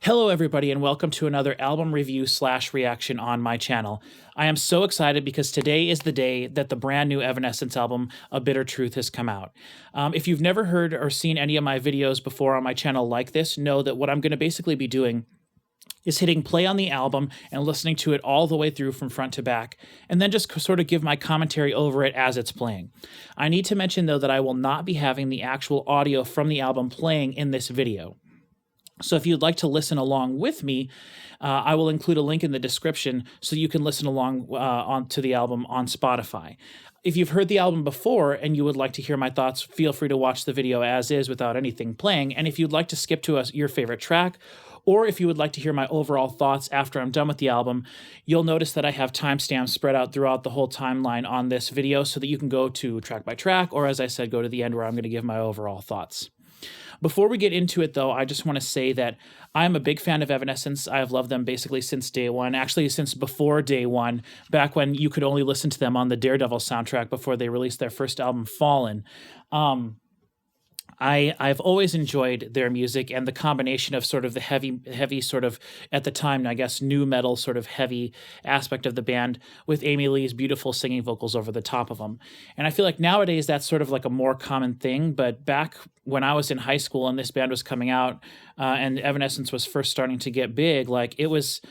Hello, everybody, and welcome to another album review / reaction on my channel. I am so excited because today is the day that the brand new Evanescence album, A Bitter Truth, has come out. If you've never heard or seen any of my videos before on my channel like this, know that what I'm going to basically be doing is hitting play on the album and listening to it all the way through from front to back, and then just sort of give my commentary over it as it's playing. I need to mention, though, that I will not be having the actual audio from the album playing in this video. So if you'd like to listen along with me, I will include a link in the description so you can listen along to the album on Spotify. If you've heard the album before and you would like to hear my thoughts, feel free to watch the video as is without anything playing. And if you'd like to skip to your favorite track, or if you would like to hear my overall thoughts after I'm done with the album, you'll notice that I have timestamps spread out throughout the whole timeline on this video so that you can go to track by track, or as I said, go to the end where I'm going to give my overall thoughts. Before we get into it, though, I just want to say that I'm a big fan of Evanescence. I have loved them basically since day one, actually since before day one, back when you could only listen to them on the Daredevil soundtrack before they released their first album, Fallen. I've always enjoyed their music and the combination of sort of the heavy sort of, at the time, I guess, new metal sort of heavy aspect of the band with Amy Lee's beautiful singing vocals over the top of them. And I feel like nowadays that's sort of like a more common thing, but back when I was in high school and this band was coming out and Evanescence was first starting to get big, like it was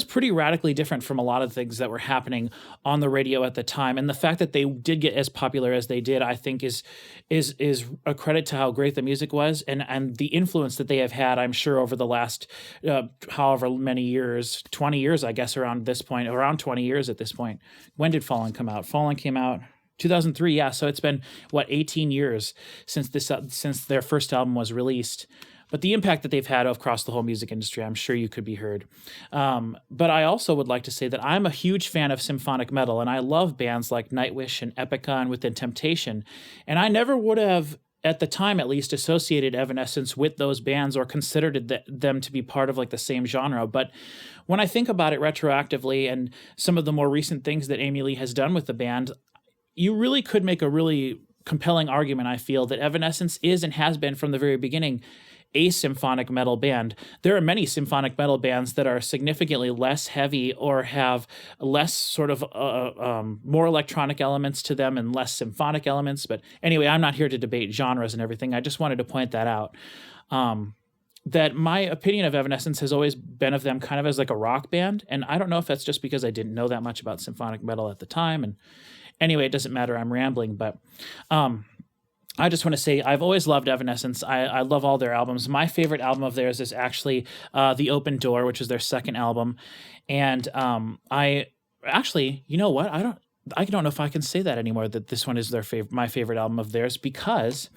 pretty radically different from a lot of things that were happening on the radio at the time. And the fact that they did get as popular as they did, I think is a credit to how great the music was and the influence that they have had, I'm sure, over the last however many years, 20 years, I guess, around 20 years at this point. When did Fallen come out? Fallen came out 2003, yeah. So it's been, what, 18 years since their first album was released. But the impact that they've had across the whole music industry, I'm sure you could be heard. But I also would like to say that I'm a huge fan of symphonic metal, and I love bands like Nightwish and Epica and Within Temptation. And I never would have, at the time at least, associated Evanescence with those bands or considered them to be part of like the same genre. But when I think about it retroactively and some of the more recent things that Amy Lee has done with the band, you really could make a really compelling argument, I feel, that Evanescence is and has been from the very beginning a symphonic metal band. There are many symphonic metal bands that are significantly less heavy or have less sort of more electronic elements to them and less symphonic elements. But anyway, I'm not here to debate genres and everything. I just wanted to point that out. That my opinion of Evanescence has always been of them kind of as like a rock band. And I don't know if that's just because I didn't know that much about symphonic metal at the time. And anyway, it doesn't matter. I'm rambling, but I just want to say I've always loved Evanescence. I love all their albums. My favorite album of theirs is actually The Open Door, which is their second album. And I actually, you know what? I don't know if I can say that anymore, that this one is my favorite album of theirs, because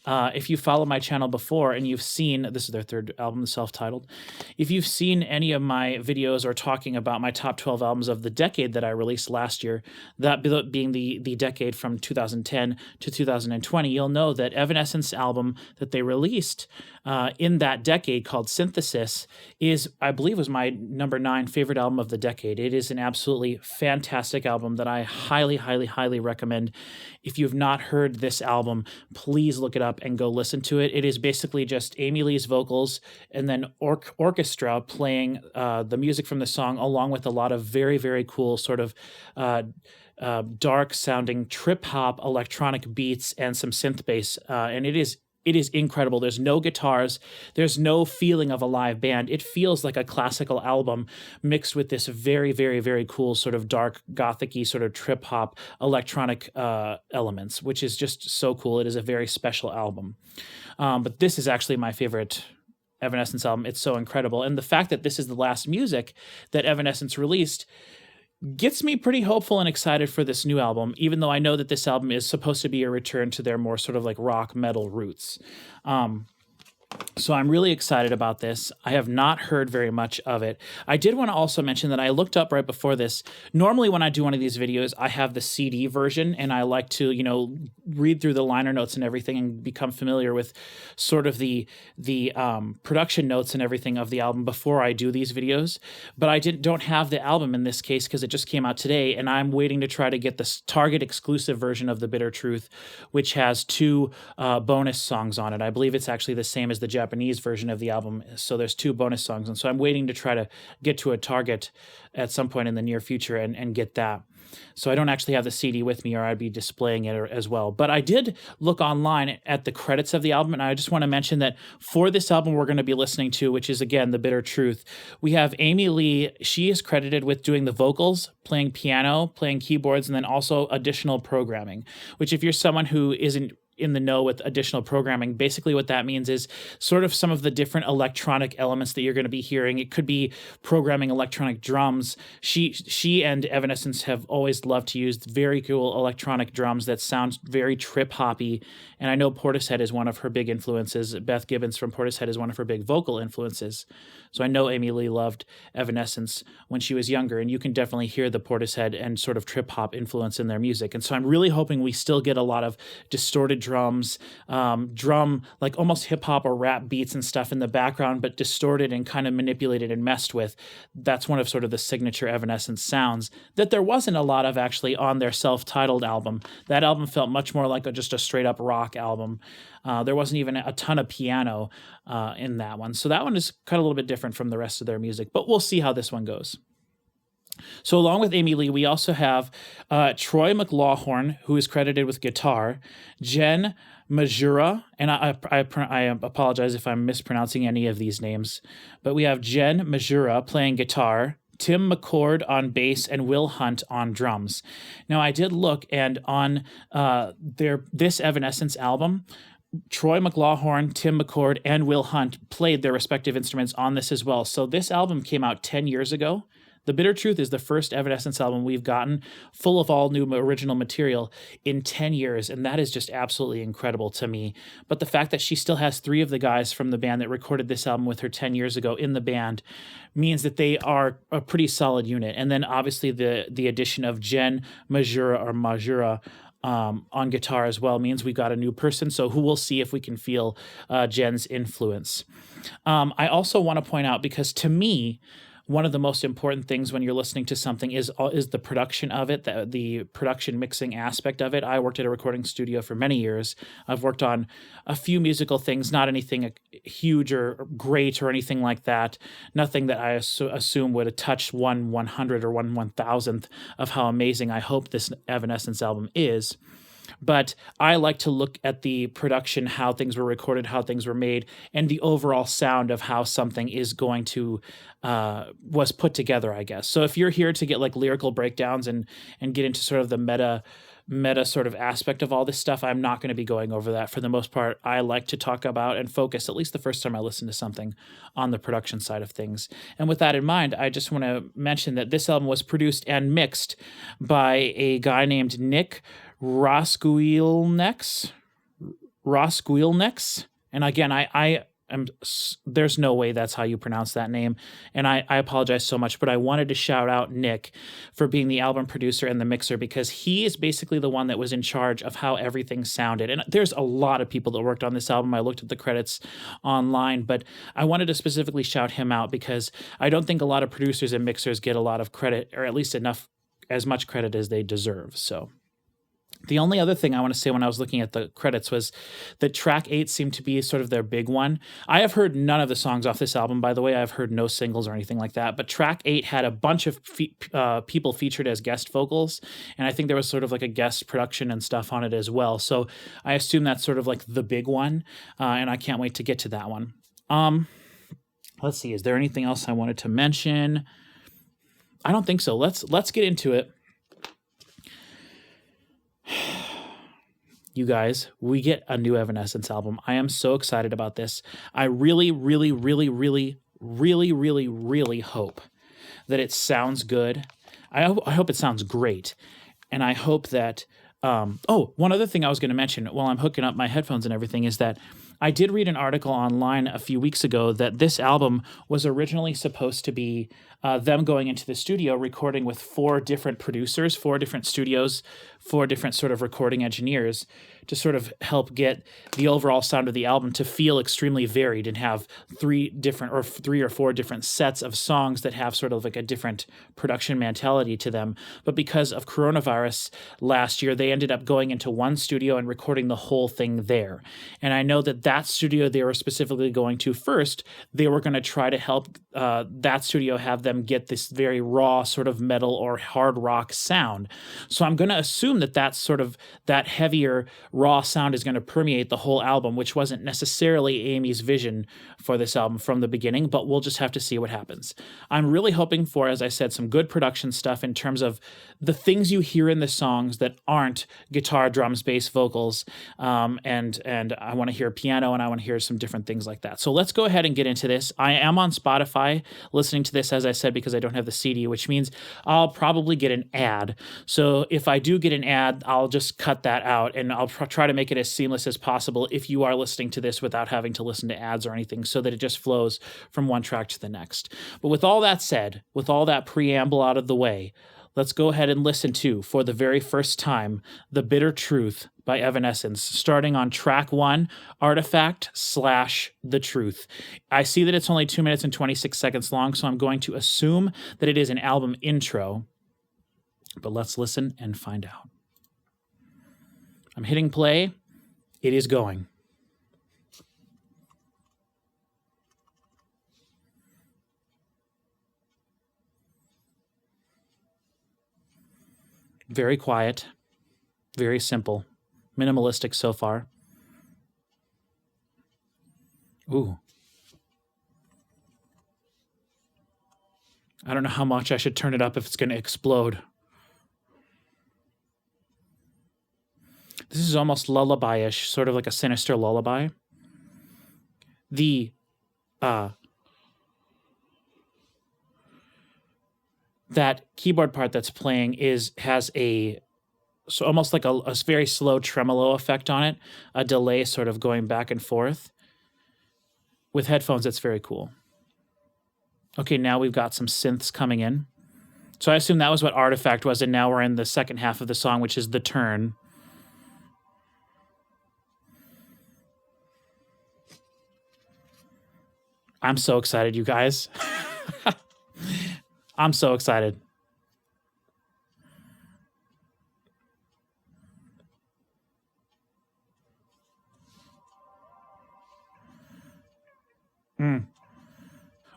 if you follow my channel before and you've seen, this is their third album, self-titled, if you've seen any of my videos or talking about my top 12 albums of the decade that I released last year, that being the decade from 2010 to 2020, you'll know that Evanescence album that they released in that decade, called Synthesis, I believe was my number 9 favorite album of the decade. It is an absolutely fantastic album that I highly, highly, highly recommend. If you've not heard this album, please look it up and go listen to it. It is basically just Amy Lee's vocals and then orchestra playing the music from the song, along with a lot of very, very cool sort of dark sounding trip hop electronic beats and some synth bass. And it is incredible. There's no guitars. There's no feeling of a live band. It feels like a classical album mixed with this very, very, very cool sort of dark gothic-y sort of trip hop electronic elements, which is just so cool. It is a very special album. But this is actually my favorite Evanescence album. It's so incredible. And the fact that this is the last music that Evanescence released gets me pretty hopeful and excited for this new album, even though I know that this album is supposed to be a return to their more sort of like rock metal roots. So I'm really excited about this. I have not heard very much of it. I did want to also mention that I looked up right before this. Normally when I do one of these videos, I have the CD version, and I like to, read through the liner notes and everything and become familiar with sort of the production notes and everything of the album before I do these videos. But I don't have the album in this case because it just came out today, and I'm waiting to try to get the Target exclusive version of The Bitter Truth, which has 2 bonus songs on it. I believe it's actually the same as the Japanese version of the album. So there's 2 bonus songs. And so I'm waiting to try to get to a Target at some point in the near future and get that. So I don't actually have the CD with me, or I'd be displaying it as well. But I did look online at the credits of the album, and I just want to mention that for this album we're going to be listening to, which is, again, The Bitter Truth, we have Amy Lee. She is credited with doing the vocals, playing piano, playing keyboards, and then also additional programming, which, if you're someone who isn't in the know with additional programming, basically what that means is sort of some of the different electronic elements that you're going to be hearing. It could be programming electronic drums. She and Evanescence have always loved to use very cool electronic drums that sound very trip-hoppy, and I know Portishead is one of her big influences. Beth Gibbons from Portishead is one of her big vocal influences. So I know Amy Lee loved Evanescence when she was younger, and you can definitely hear the Portishead and sort of trip-hop influence in their music. And so I'm really hoping we still get a lot of distorted drums, like almost hip-hop or rap beats and stuff in the background, but distorted and kind of manipulated and messed with. That's one of sort of the signature Evanescence sounds that there wasn't a lot of actually on their self-titled album. That album felt much more like just a straight-up rock album. There wasn't even a ton of piano in that one. So that one is kind of a little bit different from the rest of their music, but we'll see how this one goes. So along with Amy Lee, we also have Troy McLawhorn, who is credited with guitar, Jen Majura, and I apologize if I'm mispronouncing any of these names, but we have Jen Majura playing guitar, Tim McCord on bass, and Will Hunt on drums. Now, I did look, and on this Evanescence album, Troy McLawhorn, Tim McCord, and Will Hunt played their respective instruments on this as well. So this album came out 10 years ago. The Bitter Truth is the first Evanescence album we've gotten full of all new original material in 10 years, and that is just absolutely incredible to me. But the fact that she still has 3 of the guys from the band that recorded this album with her 10 years ago in the band means that they are a pretty solid unit. And then obviously the addition of Jen Majura on guitar as well means we've got a new person, so who will see if we can feel Jen's influence. I also want to point out, because to me, one of the most important things when you're listening to something is the production of it, the production mixing aspect of it. I worked at a recording studio for many years. I've worked on a few musical things, not anything huge or great or anything like that. Nothing that I assume would touch 1/100 or 1/1000th of how amazing I hope this Evanescence album is. But I like to look at the production, how things were recorded, how things were made, and the overall sound of how something is going to was put together, I guess. So if you're here to get like lyrical breakdowns and get into sort of the meta sort of aspect of all this stuff, I'm not going to be going over that. For the most part, I like to talk about and focus, at least the first time I listen to something, on the production side of things. And with that in mind, I just want to mention that this album was produced and mixed by a guy named Nick Rosguilnex. And again, there's no way that's how you pronounce that name, and I apologize so much, but I wanted to shout out Nick for being the album producer and the mixer, because he is basically the one that was in charge of how everything sounded. And there's a lot of people that worked on this album. I looked at the credits online, but I wanted to specifically shout him out because I don't think a lot of producers and mixers get a lot of credit, or at least as much credit as they deserve. So the only other thing I want to say when I was looking at the credits was that track 8 seemed to be sort of their big one. I have heard none of the songs off this album, by the way. I've heard no singles or anything like that. But track 8 had a bunch of people featured as guest vocals, and I think there was sort of like a guest production and stuff on it as well. So I assume that's sort of like the big one, and I can't wait to get to that one. Let's see. Is there anything else I wanted to mention? I don't think so. Let's get into it. You guys, we get a new Evanescence album. I am so excited about this. I really, really, really, really, really, really, really hope that it sounds good. I hope it sounds great. And I hope that... one other thing I was going to mention while I'm hooking up my headphones and everything is that I did read an article online a few weeks ago that this album was originally supposed to be them going into the studio recording with 4 different producers, 4 different studios, 4 different sort of recording engineers to sort of help get the overall sound of the album to feel extremely varied and have three or four different sets of songs that have sort of like a different production mentality to them. But because of coronavirus last year, they ended up going into one studio and recording the whole thing there. And I know that studio they were specifically going to first, they were going to try to help that studio have them get this very raw sort of metal or hard rock sound. So I'm going to assume that that heavier raw sound is going to permeate the whole album, which wasn't necessarily Amy's vision for this album from the beginning, but we'll just have to see what happens. I'm really hoping for, as I said, some good production stuff in terms of the things you hear in the songs that aren't guitar, drums, bass, vocals, and I want to hear piano, and I want to hear some different things like that. So let's go ahead and get into this. I am on Spotify listening to this, as I said, because I don't have the CD, which means I'll probably get an ad. So if I do get an ad, I'll just cut that out, and I'll try to make it as seamless as possible if you are listening to this without having to listen to ads or anything, so that it just flows from one track to the next. But with all that said, with all that preamble out of the way, let's go ahead and listen to, for the very first time, The Bitter Truth by Evanescence, starting on track 1, Artifact / The Truth. I see that it's only 2 minutes and 26 seconds long, so I'm going to assume that it is an album intro, but let's listen and find out. I'm hitting play. It is going. Very quiet, very simple, minimalistic so far. Ooh. I don't know how much I should turn it up if it's going to explode. This is almost lullaby-ish, sort of like a sinister lullaby. That keyboard part that's playing has almost like a very slow tremolo effect on it, a delay sort of going back and forth. With headphones, it's very cool. Okay, now we've got some synths coming in. So I assume that was what Artifact was, and now we're in the second half of the song, which is The Turn. I'm so excited, you guys. I'm so excited.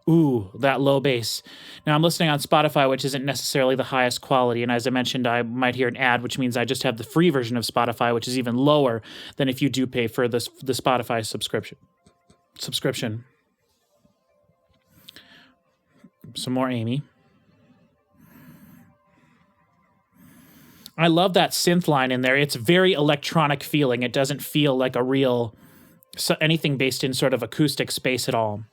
Ooh, that low bass. Now I'm listening on Spotify, which isn't necessarily the highest quality. And as I mentioned, I might hear an ad, which means I just have the free version of Spotify, which is even lower than if you do pay for the Spotify subscription. Some more Amy. I love that synth line in there. It's very electronic feeling. It doesn't feel like a real anything based in sort of acoustic space at all.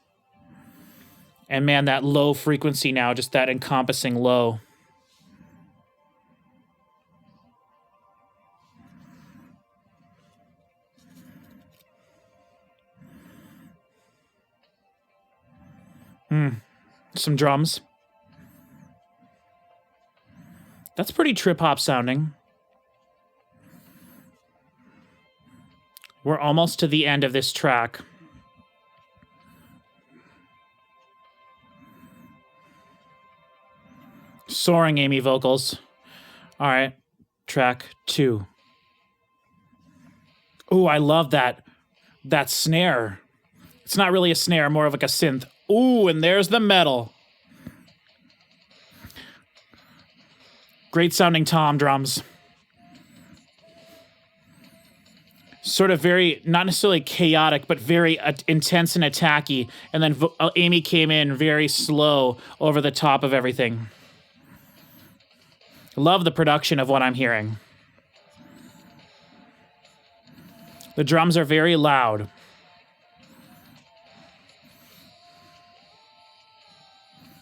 And man, that low frequency now, just that encompassing low. Some drums. That's pretty trip-hop sounding. We're almost to the end of this track. Soaring Amy vocals. All right, track 2. Ooh, I love that snare. It's not really a snare, more of like a synth. Ooh, and there's the metal. Great sounding tom drums. Sort of very, not necessarily chaotic, but very intense and attacky. And then Amy came in very slow over the top of everything. Love the production of what I'm hearing. The drums are very loud.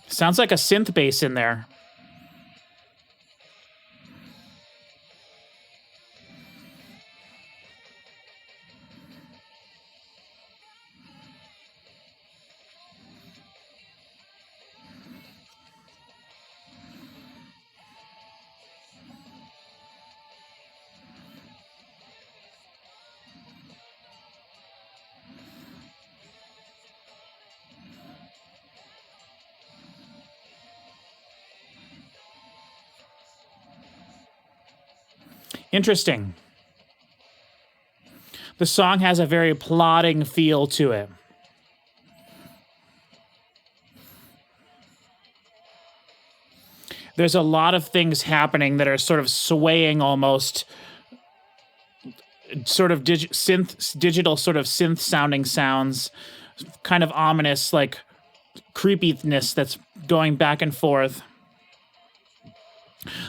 Sounds like a synth bass in there. Interesting. The song has a very plodding feel to it. There's a lot of things happening that are sort of swaying almost, sort of digital sort of synth sounding sounds, kind of ominous, like creepiness that's going back and forth.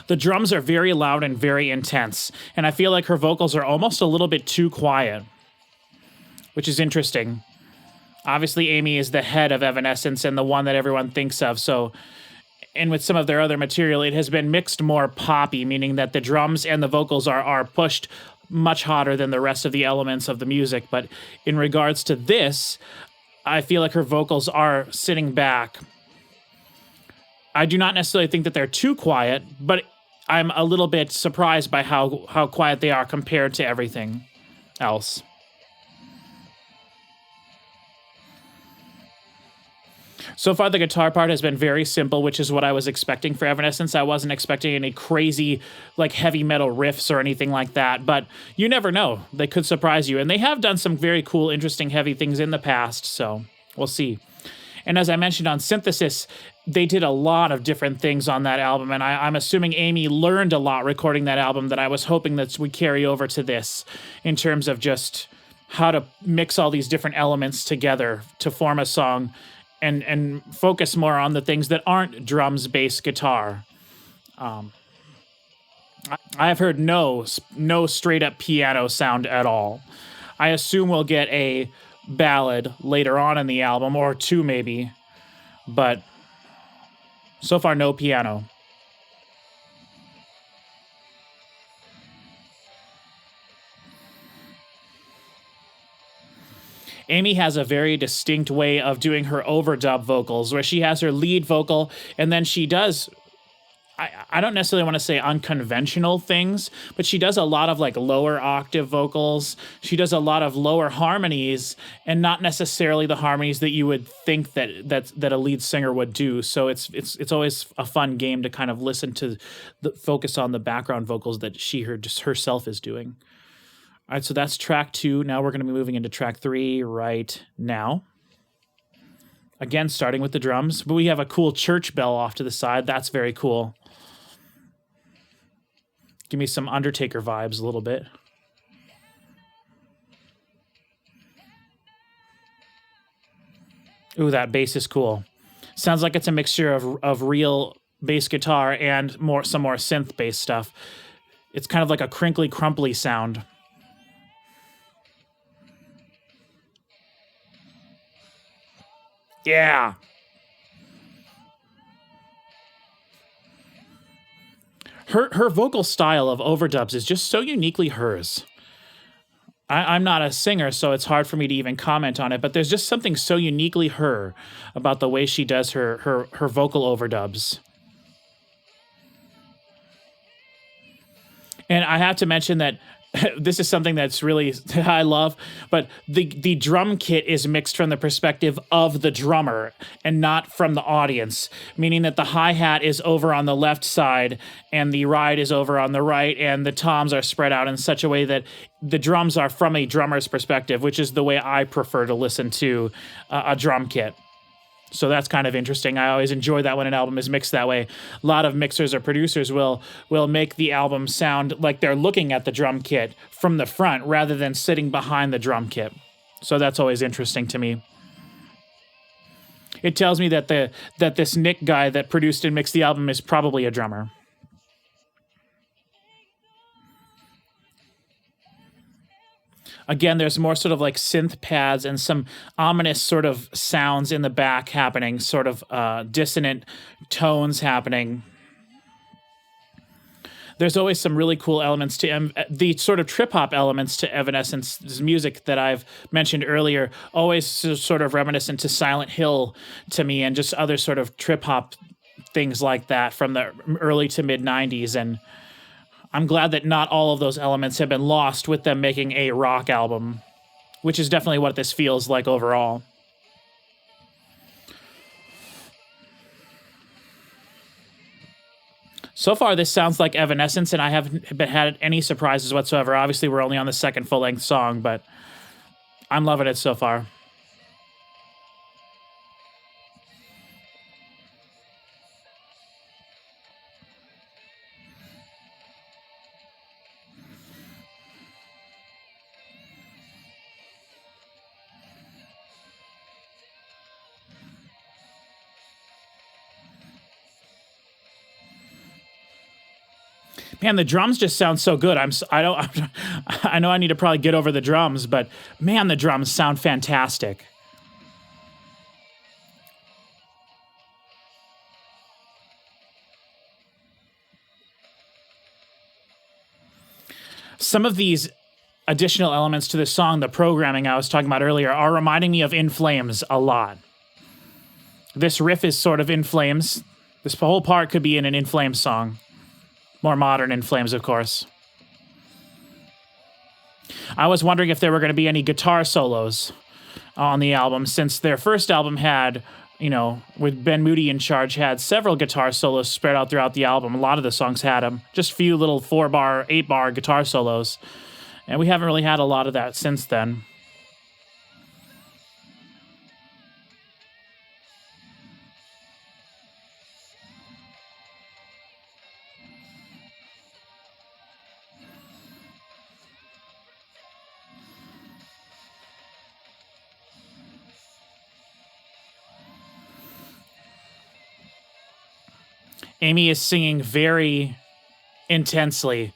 The drums are very loud and very intense, and I feel like her vocals are almost a little bit too quiet, which is interesting. Obviously, Amy is the head of Evanescence and the one that everyone thinks of, so... And with some of their other material, it has been mixed more poppy, meaning that the drums and the vocals are pushed much hotter than the rest of the elements of the music. But in regards to this, I feel like her vocals are sitting back. I do not necessarily think that they're too quiet, but I'm a little bit surprised by how quiet they are compared to everything else. So far, the guitar part has been very simple, which is what I was expecting for Evanescence. I wasn't expecting any crazy, like, heavy metal riffs or anything like that, but you never know. They could surprise you, and they have done some very cool, interesting, heavy things in the past, so we'll see. And as I mentioned on Synthesis, they did a lot of different things on that album, and I'm assuming Amy learned a lot recording that album that I was hoping that would carry over to this in terms of just how to mix all these different elements together to form a song and focus more on the things that aren't drums, bass, guitar. I have heard no straight up piano sound at all. I assume we'll get a ballad later on in the album, or two maybe, but so far no piano. Amy has a very distinct way of doing her overdub vocals, where she has her lead vocal, and then she does, I don't necessarily want to say unconventional things, but she does a lot of like lower octave vocals. She does a lot of lower harmonies, and not necessarily the harmonies that you would think that a lead singer would do. So it's always a fun game to kind of listen to focus on the background vocals that she herself is doing. All right, so that's track 2. Now we're going to be moving into track 3 right now. Again, starting with the drums, but we have a cool church bell off to the side. That's very cool. Give me some Undertaker vibes a little bit. Ooh, that bass is cool. Sounds like it's a mixture of real bass guitar and some more synth bass stuff. It's kind of like a crinkly, crumply sound. Yeah. Her vocal style of overdubs is just so uniquely hers. I'm not a singer, so it's hard for me to even comment on it, but there's just something so uniquely her about the way she does her vocal overdubs. And I have to mention that this is something that's really I love, but the drum kit is mixed from the perspective of the drummer and not from the audience, meaning that the hi-hat is over on the left side and the ride is over on the right, and the toms are spread out in such a way that the drums are from a drummer's perspective, which is the way I prefer to listen to a drum kit. So that's kind of interesting. I always enjoy that when an album is mixed that way. A lot of mixers or producers will make the album sound like they're looking at the drum kit from the front rather than sitting behind the drum kit. So that's always interesting to me. It tells me that this Nick guy that produced and mixed the album is probably a drummer. Again, there's more sort of like synth pads and some ominous sort of sounds in the back happening, sort of dissonant tones happening. There's always some really cool elements to the sort of trip-hop elements to Evanescence's music that I've mentioned earlier, always sort of reminiscent to Silent Hill to me, and just other sort of trip-hop things like that from the early to mid-90s, and I'm glad that not all of those elements have been lost with them making a rock album, which is definitely what this feels like overall. So far, this sounds like Evanescence, and I haven't had any surprises whatsoever. Obviously, we're only on the second full-length song, but I'm loving it so far. Man, the drums just sound so good. I know I need to probably get over the drums, but man, the drums sound fantastic. Some of these additional elements to the song, the programming I was talking about earlier, are reminding me of In Flames a lot. This riff is sort of In Flames. This whole part could be in an In Flames song. More modern In Flames, of course. I was wondering if there were going to be any guitar solos on the album, since their first album had, you know, with Ben Moody in charge, had several guitar solos spread out throughout the album. A lot of the songs had them. Just a few little 4-bar, 8-bar guitar solos. And we haven't really had a lot of that since then. Amy is singing very intensely,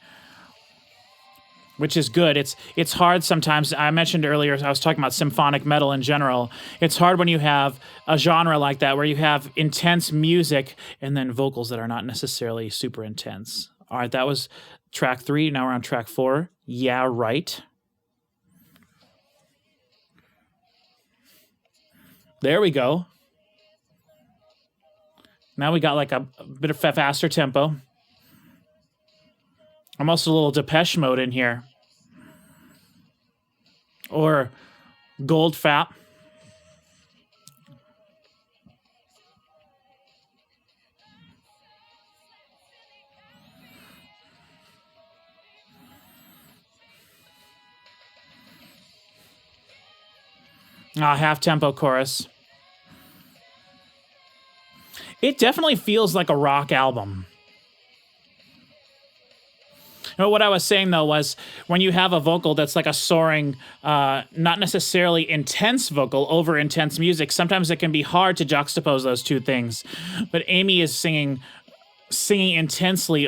which is good. It's hard sometimes. I mentioned earlier, I was talking about symphonic metal in general. It's hard when you have a genre like that where you have intense music and then vocals that are not necessarily super intense. All right, that was track 3. Now we're on track 4. Yeah, right. There we go. Now we got like a bit of faster tempo. Almost a little Depeche Mode in here. Or Goldfat. Half-tempo chorus. It definitely feels like a rock album. What I was saying, though, was when you have a vocal that's like a soaring, not necessarily intense vocal over intense music, sometimes it can be hard to juxtapose those two things. But Amy is singing intensely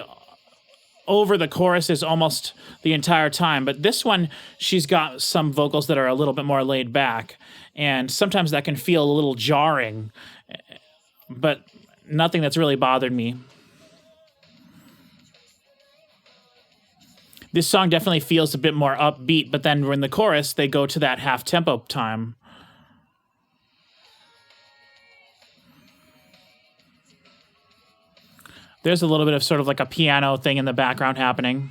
over the choruses almost the entire time. But this one, she's got some vocals that are a little bit more laid back. And sometimes that can feel a little jarring. But nothing that's really bothered me. This song definitely feels a bit more upbeat, but then in the chorus, they go to that half-tempo time. There's a little bit of sort of like a piano thing in the background happening.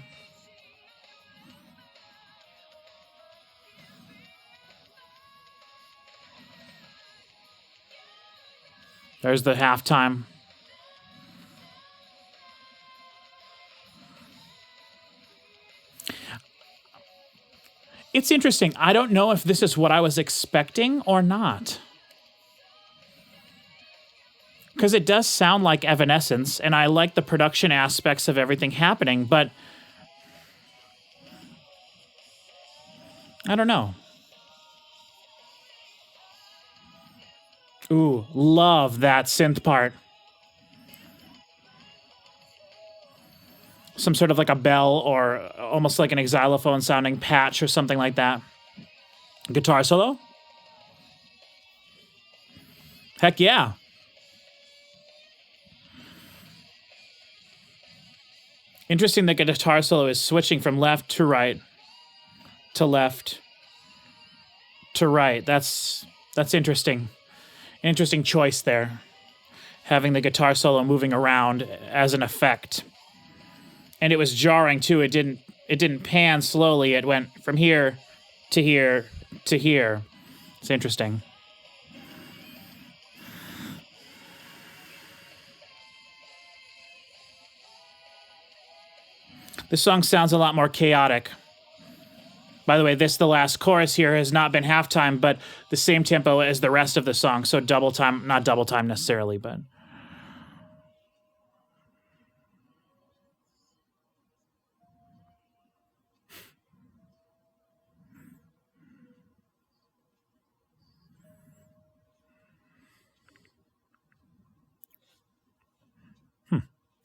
There's the halftime. It's interesting. I don't know if this is what I was expecting or not. Because it does sound like Evanescence, and I like the production aspects of everything happening, but I don't know. Ooh, love that synth part. Some sort of like a bell or almost like an xylophone sounding patch or something like that. Guitar solo? Heck yeah. Interesting that the guitar solo is switching from left to right to left to right. That's interesting. Interesting choice there. Having the guitar solo moving around as an effect. And it was jarring too. It didn't pan slowly. It went from here to here to here. It's interesting. This song sounds a lot more chaotic. By the way, the last chorus here has not been halftime, but the same tempo as the rest of the song. So double time, not double time necessarily, but.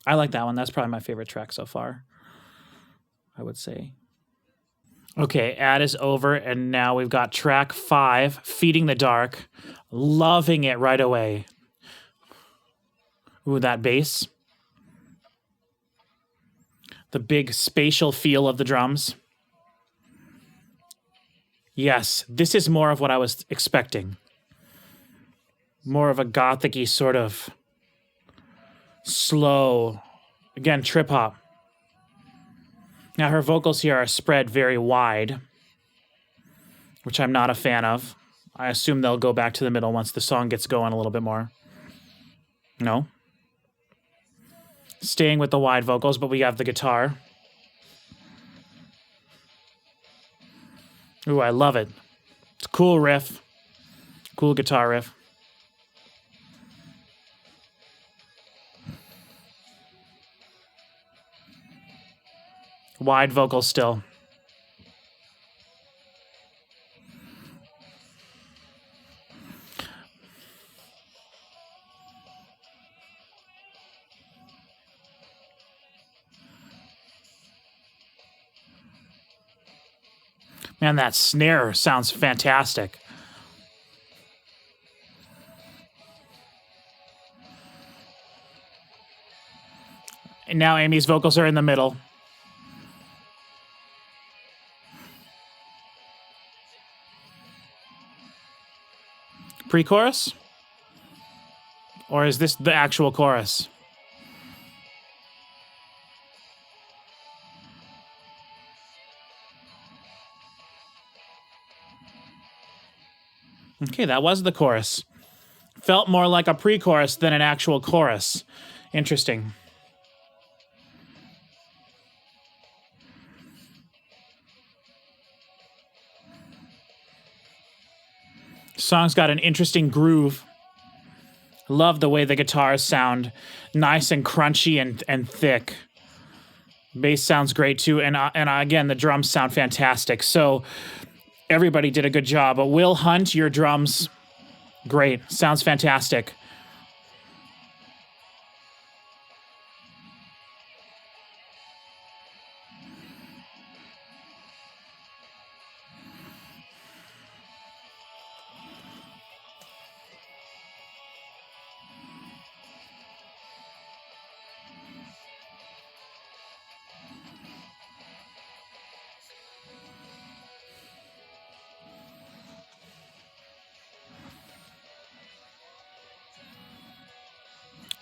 I like that one. That's probably my favorite track so far, I would say. Okay, ad is over, and now we've got track 5, Feeding the Dark. Loving it right away. Ooh, that bass. The big spatial feel of the drums. Yes, this is more of what I was expecting. More of a gothic-y sort of slow, again, trip hop. Now her vocals here are spread very wide, which I'm not a fan of. I assume they'll go back to the middle once the song gets going a little bit more. No. Staying with the wide vocals, but we have the guitar. Ooh, I love it. It's a cool riff. Cool guitar riff. Wide vocals still. Man, that snare sounds fantastic. And now Amy's vocals are in the middle. Pre-chorus? Or is this the actual chorus? Okay, that was the chorus. Felt more like a pre-chorus than an actual chorus. Interesting. Song's got an interesting groove. Love the way the guitars sound nice and crunchy and thick. Bass sounds great too, and again, the drums sound fantastic. So everybody did a good job. But Will Hunt, your drums, great. Sounds fantastic.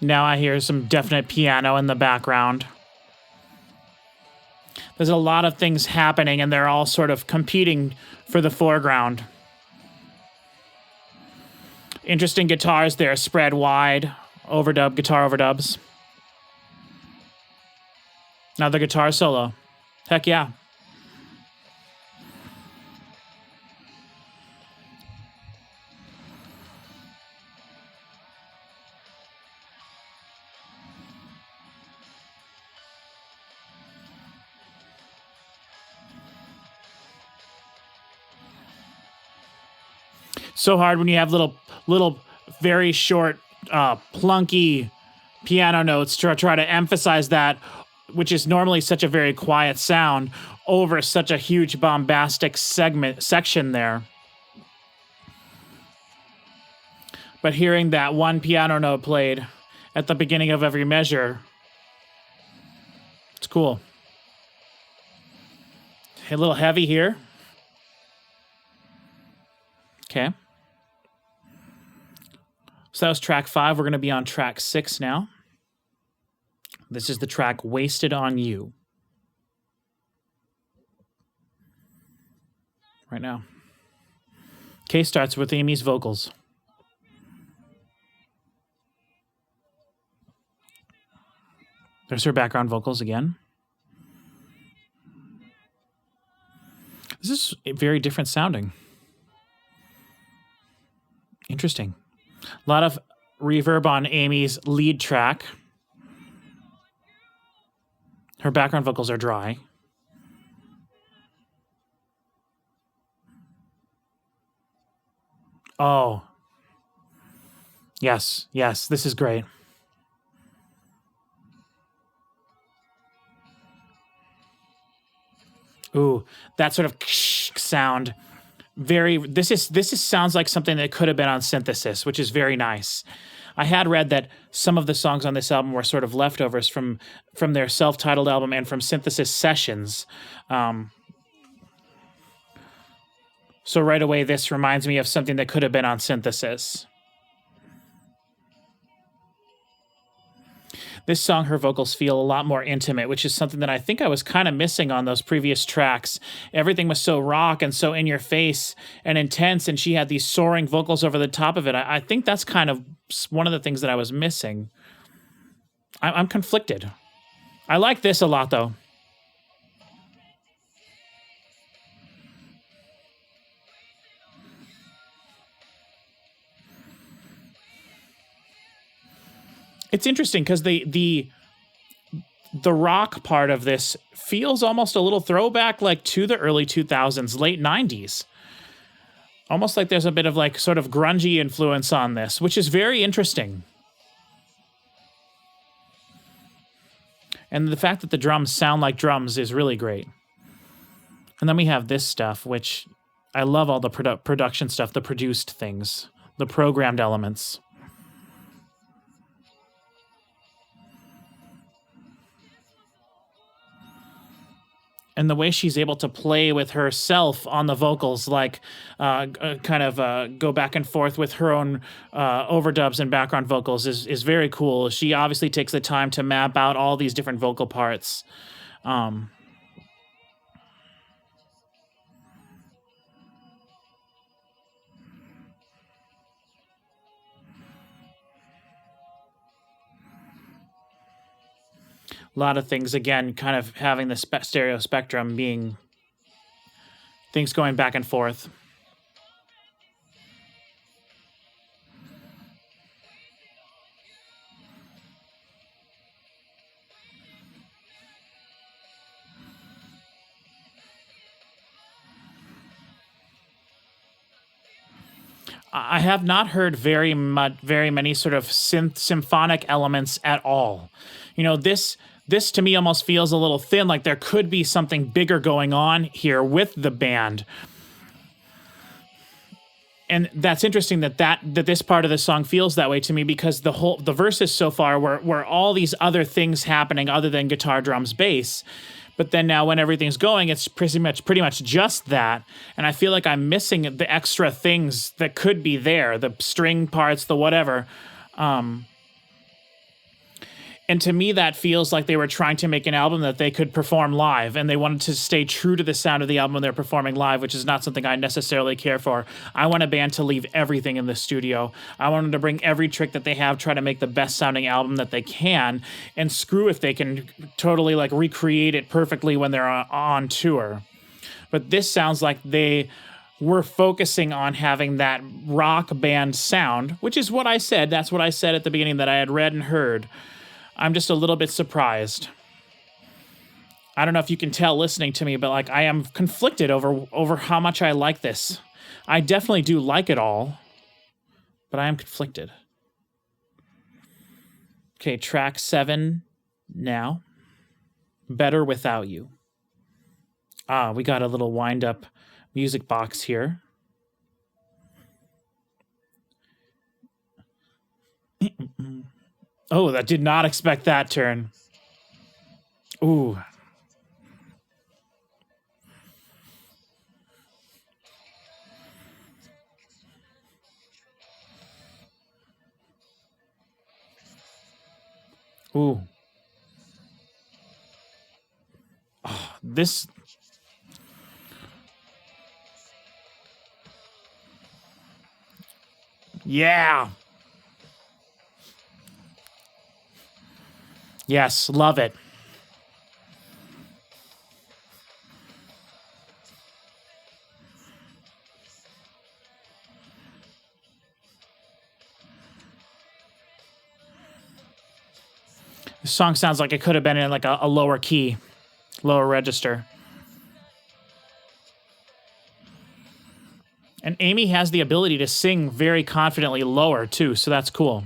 Now I hear some definite piano in the background. There's a lot of things happening, and they're all sort of competing for the foreground. Interesting guitars there, spread wide, overdub, guitar overdubs. Now the guitar solo. Heck yeah. So hard when you have little very short, plunky piano notes to try to emphasize that, which is normally such a very quiet sound, over such a huge bombastic section there. But hearing that one piano note played at the beginning of every measure, it's cool. A little heavy here. Okay. So that was track 5. We're going to be on track 6 now. This is the track Wasted on You. Right now. Okay, starts with Amy's vocals. There's her background vocals again. is very different sounding. Interesting. A lot of reverb on Amy's lead track. Her background vocals are dry. Oh. Yes, yes, this is great. Ooh, that sort of sound. This is sounds like something that could have been on synthesis, which is very nice. I had read that some of the songs on this album were sort of leftovers from their self-titled album and from synthesis sessions. So right away, this reminds me of something that could have been on synthesis. This song, her vocals feel a lot more intimate, which is something that I think I was kind of missing on those previous tracks. Everything was so rock and so in your face and intense, and she had these soaring vocals over the top of it. I think that's kind of one of the things that I was missing. I'm conflicted. I like this a lot, though. It's interesting because the rock part of this feels almost a little throwback like to the early 2000s, late 90s. Almost like there's a bit of like sort of grungy influence on this, which is very interesting. And the fact that the drums sound like drums is really great. And then we have this stuff, which I love all the production stuff, the produced things, the programmed elements. And the way she's able to play with herself on the vocals, like go back and forth with her own overdubs and background vocals is very cool. She obviously takes the time to map out all these different vocal parts. A lot of things, again, kind of having the stereo spectrum being things going back and forth. I have not heard very many sort of symphonic elements at all. You know, this to me almost feels a little thin, like there could be something bigger going on here with the band. And that's interesting that this part of the song feels that way to me, because the verses so far were all these other things happening other than guitar, drums, bass. But then now when everything's going, it's pretty much just that. And I feel like I'm missing the extra things that could be there, the string parts, the whatever. And to me, that feels like they were trying to make an album that they could perform live, and they wanted to stay true to the sound of the album when they're performing live, which is not something I necessarily care for. I want a band to leave everything in the studio. I want them to bring every trick that they have, try to make the best sounding album that they can, and screw if they can totally like recreate it perfectly when they're on tour. But this sounds like they were focusing on having that rock band sound, which is what I said. That's what I said at the beginning that I had read and heard. I'm just a little bit surprised. I don't know if you can tell listening to me, but like I am conflicted over how much I like this. I definitely do like it all, but I am conflicted. Okay, track 7 now. Better Without You. We got a little wind-up music box here. Oh, that did not expect that turn. Ooh. Ooh. Oh, this... Yeah. Yes, love it. The song sounds like it could have been in like a lower key, lower register. And Amy has the ability to sing very confidently lower too, so that's cool.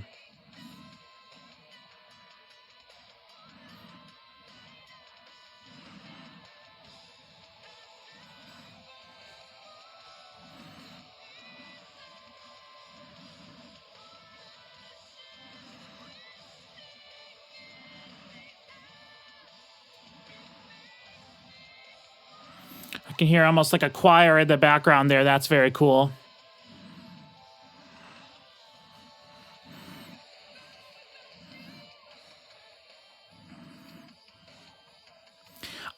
I can hear almost like a choir in the background there. That's very cool.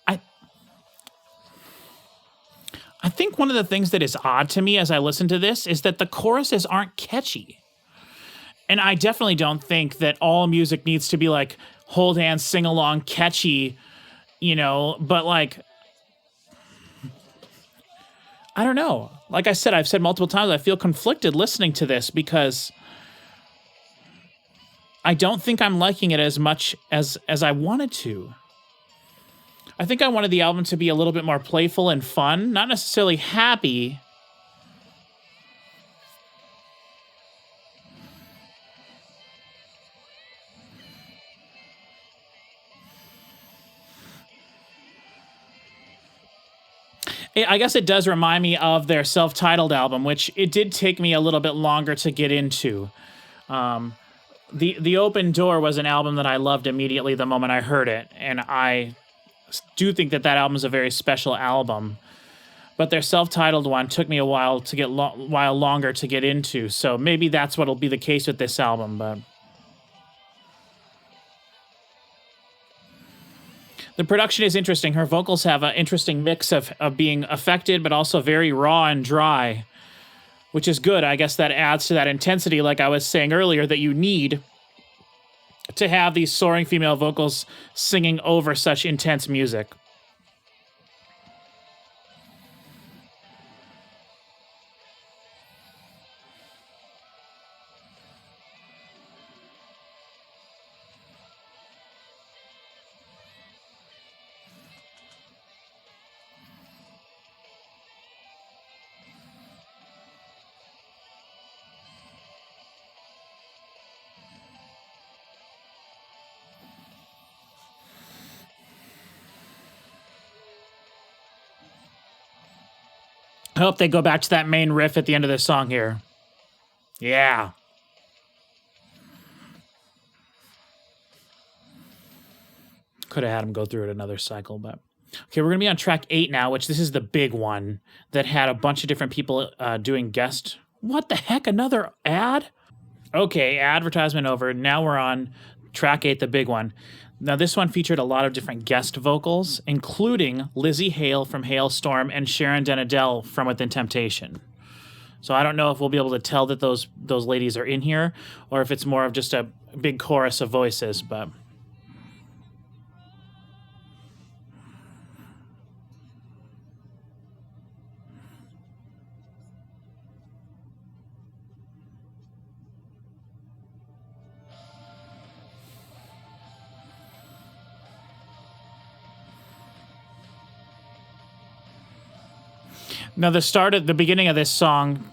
I think one of the things that is odd to me as I listen to this is that the choruses aren't catchy. And I definitely don't think that all music needs to be like hold hands, sing along, catchy, you know, but like, I don't know. Like I said, I've said multiple times, I feel conflicted listening to this because I don't think I'm liking it as much as I wanted to. I think I wanted the album to be a little bit more playful and fun, not necessarily happy. I guess it does remind me of their self-titled album, which it did take me a little bit longer to get into. The Open Door was an album that I loved immediately the moment I heard it, and I do think that album is a very special album. But their self-titled one took me a while to get while longer to get into, so maybe that's what'll be the case with this album. But the production is interesting. Her vocals have an interesting mix of being affected, but also very raw and dry, which is good. I guess that adds to that intensity, like I was saying earlier, that you need to have these soaring female vocals singing over such intense music. I hope they go back to that main riff at the end of this song here. Yeah. Could have had him go through it another cycle, but... Okay, we're going to be on track 8 now, which this is the big one that had a bunch of different people doing guest... What the heck? Another ad? Okay, advertisement over. Now we're on track 8, the big one. Now, this one featured a lot of different guest vocals, including Lizzie Hale from Hailstorm and Sharon Denadell from Within Temptation. So I don't know if we'll be able to tell that those ladies are in here, or if it's more of just a big chorus of voices, but... Now, the beginning of this song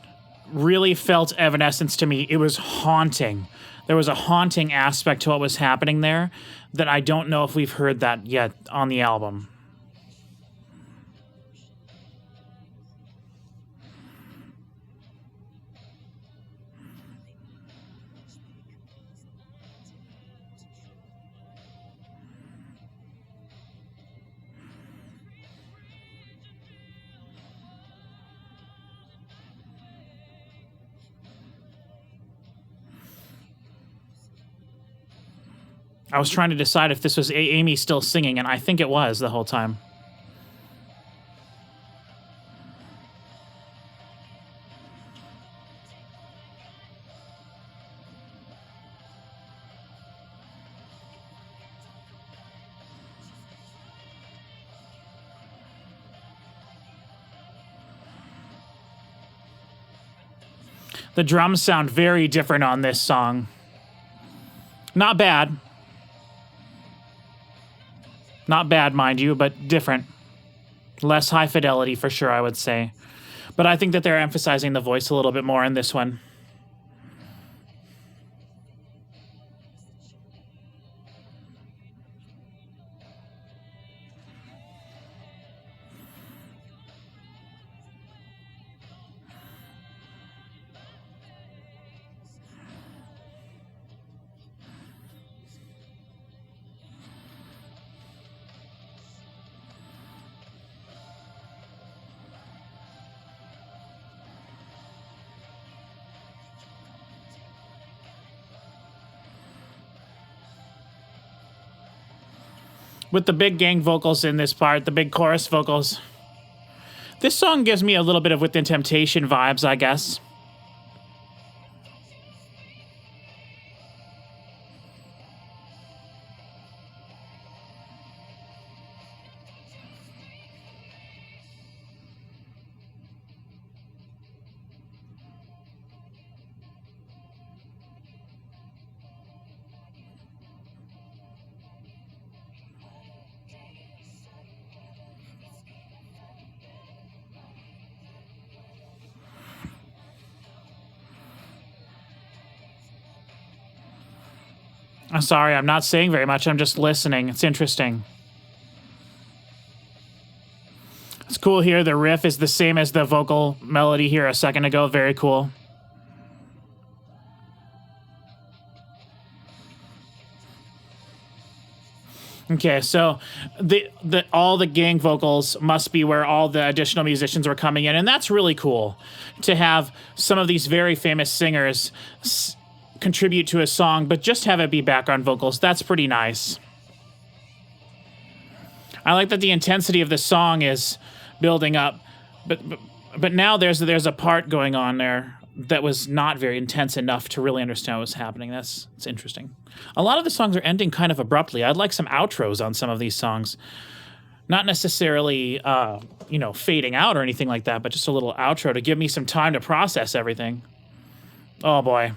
really felt Evanescence to me. It was haunting. There was a haunting aspect to what was happening there that I don't know if we've heard that yet on the album. I was trying to decide if this was Amy still singing, and I think it was the whole time. The drums sound very different on this song. Not bad. Not bad, mind you, but different. Less high fidelity for sure, I would say. But I think that they're emphasizing the voice a little bit more in this one. With the big gang vocals in this part, the big chorus vocals. This song gives me a little bit of Within Temptation vibes, I guess. I'm sorry, I'm not saying very much. I'm just listening. It's interesting. It's cool here. The riff is the same as the vocal melody here a second ago. Very cool. Okay, so all the gang vocals must be where all the additional musicians were coming in, and that's really cool to have some of these very famous singers contribute to a song, but just have it be background vocals. That's pretty nice. I like that the intensity of the song is building up, but now there's a part going on there that was not very intense enough to really understand what was happening. It's interesting. A lot of the songs are ending kind of abruptly. I'd like some outros on some of these songs. Not necessarily, fading out or anything like that, but just a little outro to give me some time to process everything. Oh boy.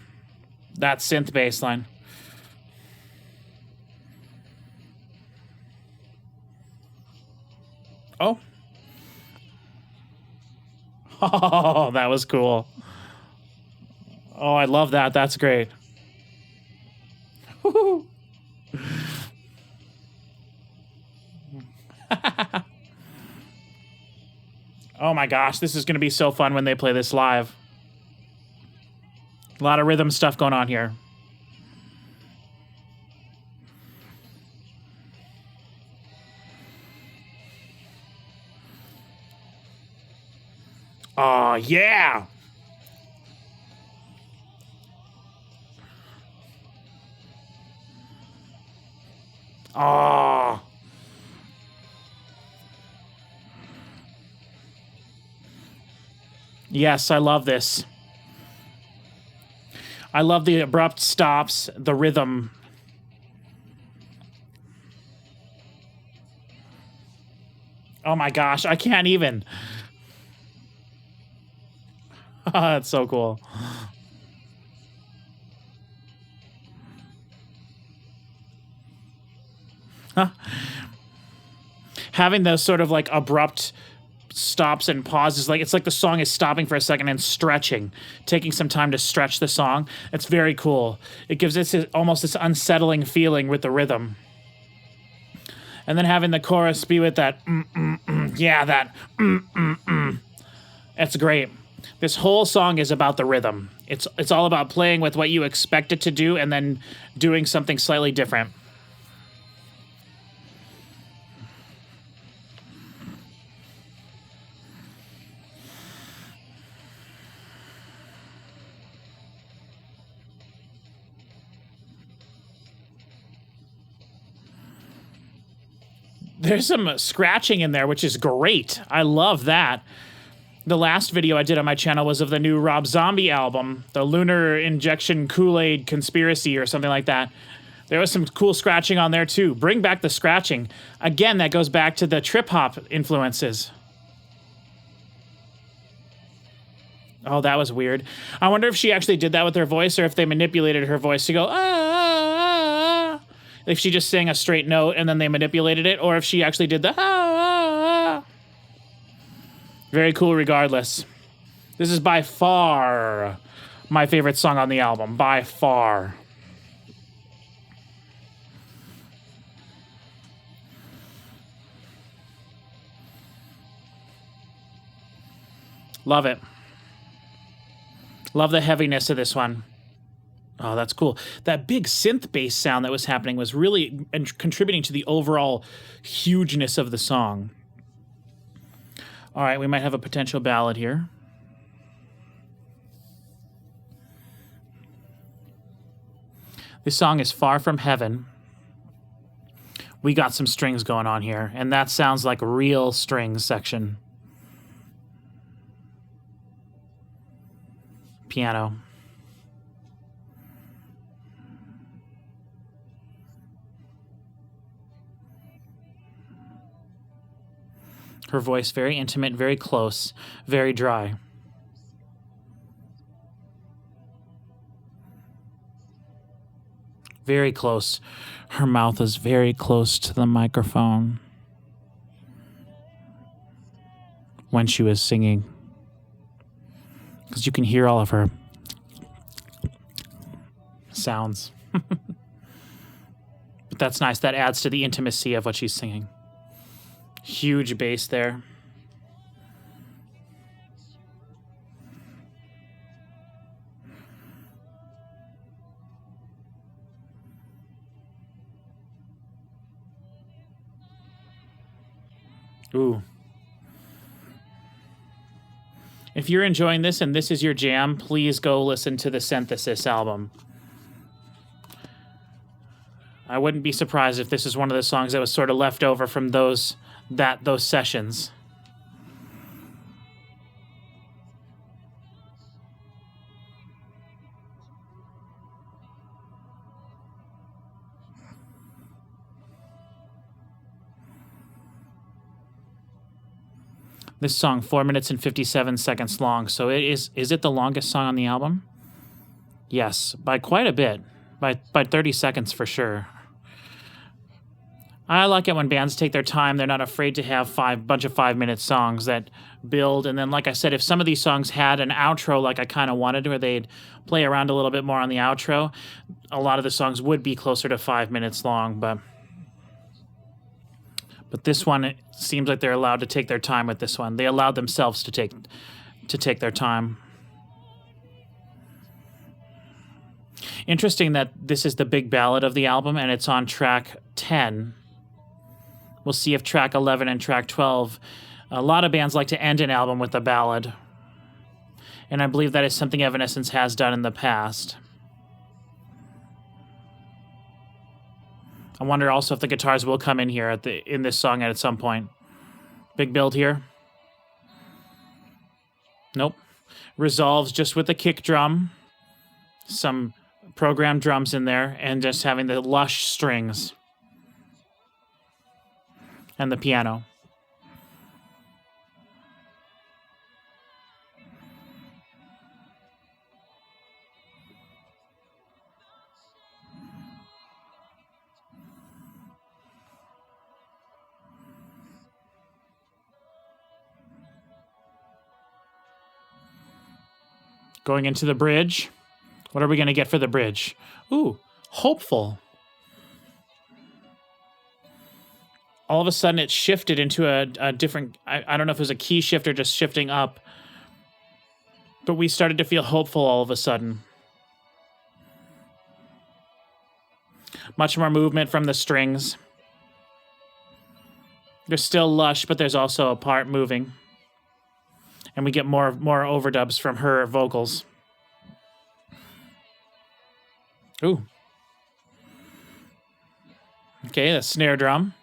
That synth bass line. Oh. Oh, that was cool. Oh, I love that. That's great. Oh my gosh, this is going to be so fun when they play this live. A lot of rhythm stuff going on here. Oh, yeah. Oh. Yes, I love this. I love the abrupt stops, the rhythm. Oh my gosh, I can't even. That's so cool. Huh. Having those sort of like abrupt stops and pauses, like it's like the song is stopping for a second and stretching, taking some time to stretch the song. It's very cool. It gives it almost this unsettling feeling with the rhythm. And then having the chorus be with that, yeah, that, It's great. This whole song is about the rhythm. It's all about playing with what you expect it to do and then doing something slightly different. There's some scratching in there, which is great. I love that. The last video I did on my channel was of the new Rob Zombie album, the Lunar Injection Kool-Aid Conspiracy or something like that. There was some cool scratching on there too. Bring back the scratching. Again, that goes back to the trip-hop influences. Oh, that was weird. I wonder if she actually did that with her voice or if they manipulated her voice to go, ah, ah, ah. if she just sang a straight note and then they manipulated it, or if she actually did the ah. Very cool regardless. This is by far my favorite song on the album, by far. Love it. Love the heaviness of this one. Oh, that's cool. That big synth bass sound that was happening was really contributing to the overall hugeness of the song. All right, we might have a potential ballad here. This song is Far From Heaven. We got some strings going on here, and that sounds like a real strings section. Piano. Her voice very intimate, very close, very dry. Very close. Her mouth is very close to the microphone when she was singing, because you can hear all of her sounds. But that's nice. That adds to the intimacy of what she's singing. Huge bass there. Ooh. If you're enjoying this and this is your jam, please go listen to the Synthesis album. I wouldn't be surprised if this is one of the songs that was sort of left over from those sessions. This song, 4 minutes and 57 seconds long. So is it the longest song on the album? Yes, by quite a bit. By 30 seconds for sure. I like it when bands take their time. They're not afraid to have bunch of 5-minute songs that build. And then, like I said, if some of these songs had an outro like I kind of wanted, where they'd play around a little bit more on the outro, a lot of the songs would be closer to 5 minutes long. But this one, it seems like they're allowed to take their time with this one. They allowed themselves to take their time. Interesting that this is the big ballad of the album, and it's on track 10. We'll see if track 11 and track 12. A lot of bands like to end an album with a ballad, and I believe that is something Evanescence has done in the past. I wonder also if the guitars will come in here in this song at some point. Big build here. Nope. Resolves just with the kick drum, some programmed drums in there, and just having the lush strings and the piano. Going into the bridge. What are we going to get for the bridge? Ooh, hopeful. All of a sudden it shifted into a different... I don't know if it was a key shift or just shifting up. But we started to feel hopeful all of a sudden. Much more movement from the strings. They're still lush, but there's also a part moving. And we get more overdubs from her vocals. Ooh. Okay, the snare drum.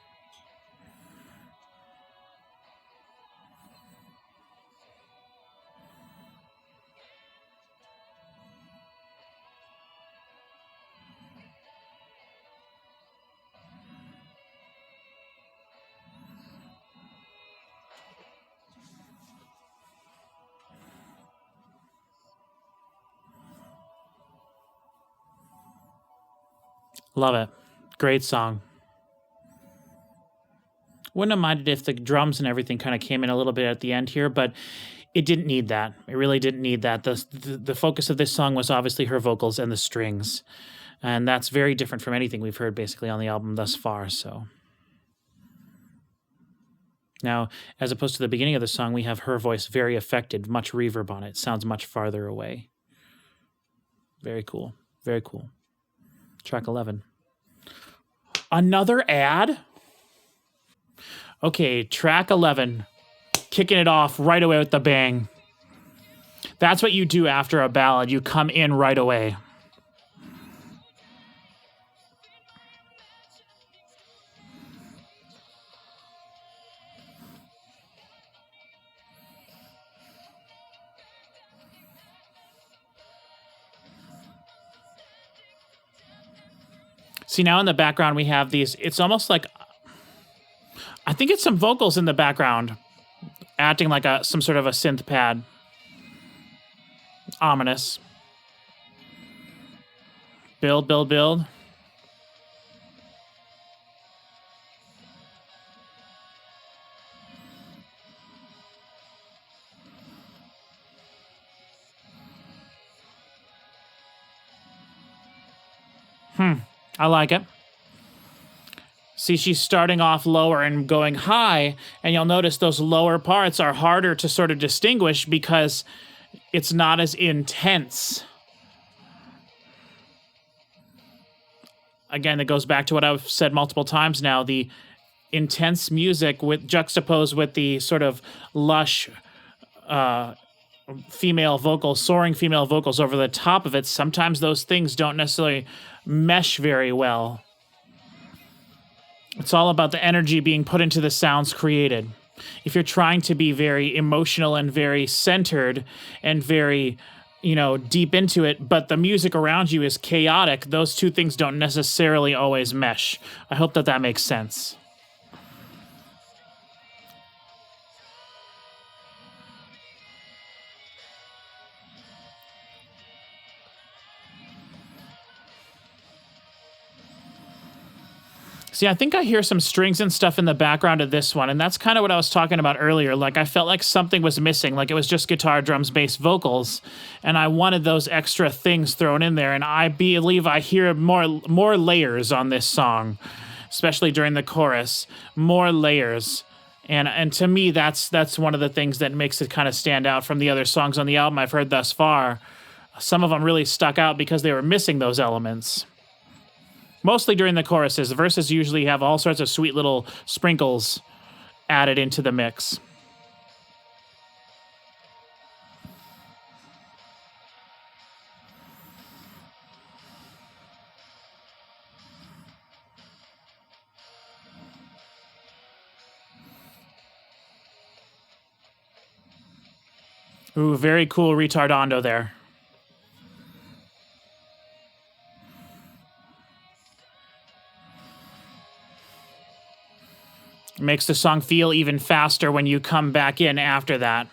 Love it. Great song. Wouldn't have minded if the drums and everything kind of came in a little bit at the end here, but it didn't need that. It really didn't need that. The focus of this song was obviously her vocals and the strings. And that's very different from anything we've heard basically on the album thus far, so. Now, as opposed to the beginning of the song, we have her voice very affected, much reverb on it. Sounds much farther away. Very cool. Very cool. Track 11. Another ad? Okay, track 11. Kicking it off right away with the bang. That's what you do after a ballad. You come in right away. See, now in the background we have these, it's almost like, I think it's some vocals in the background, acting like some sort of a synth pad. Ominous. Build, build, build. I like it. See, she's starting off lower and going high, and you'll notice those lower parts are harder to sort of distinguish because it's not as intense. Again, it goes back to what I've said multiple times now, the intense music with juxtaposed with the sort of lush female vocals, soaring female vocals over the top of it. Sometimes those things don't necessarily mesh very well. It's all about the energy being put into the sounds created. If you're trying to be very emotional and very centered and very, deep into it, but the music around you is chaotic, those two things don't necessarily always mesh. I hope that makes sense. See, I think I hear some strings and stuff in the background of this one, and that's kind of what I was talking about earlier. Like, I felt like something was missing, like it was just guitar, drums, bass, vocals, and I wanted those extra things thrown in there, and I believe I hear more layers on this song, especially during the chorus, more layers. And to me, that's one of the things that makes it kind of stand out from the other songs on the album I've heard thus far. Some of them really stuck out because they were missing those elements. Mostly during the choruses. The verses usually have all sorts of sweet little sprinkles added into the mix. Ooh, very cool retardando there. It makes the song feel even faster when you come back in after that.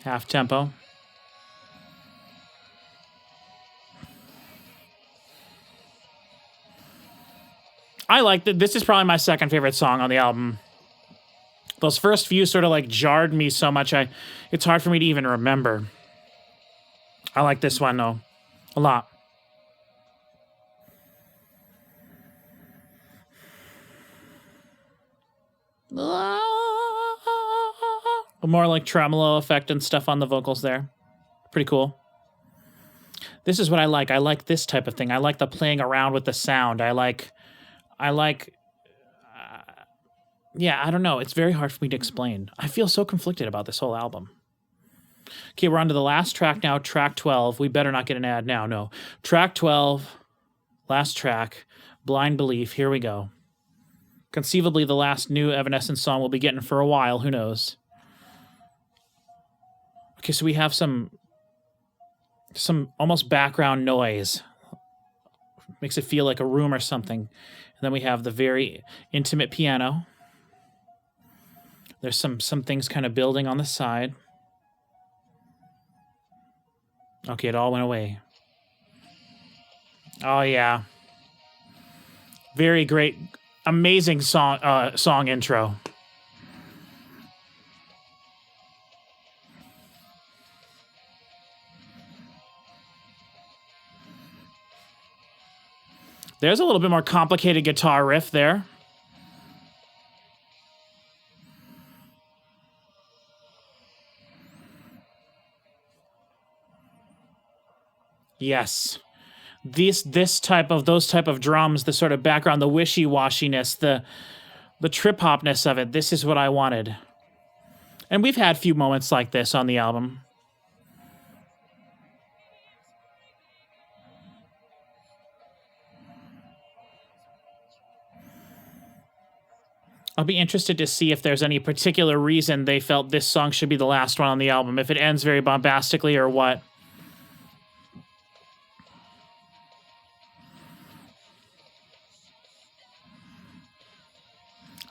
Half tempo. I like that. This is probably my second favorite song on the album. Those first few sort of like jarred me so much, it's hard for me to even remember. I like this one, though, a lot. More like tremolo effect and stuff on the vocals there. Pretty cool. This is what I like. I like this type of thing. I like the playing around with the sound. Yeah, I don't know. It's very hard for me to explain. I feel so conflicted about this whole album. Okay, we're on to the last track now, track 12. We better not get an ad now, no. Track 12, last track, Blind Belief. Here we go. Conceivably the last new Evanescence song we'll be getting for a while. Who knows? Okay, so we have some almost background noise. Makes it feel like a room or something. And then we have the very intimate piano. There's some things kind of building on the side. Okay, it all went away. Oh, yeah. Very great. Amazing song intro. There's a little bit more complicated guitar riff there. Yes. Those type of drums, the sort of background, the wishy-washiness, the trip-hopness of it, this is what I wanted. And we've had a few moments like this on the album. I'll be interested to see if there's any particular reason they felt this song should be the last one on the album, if it ends very bombastically or what.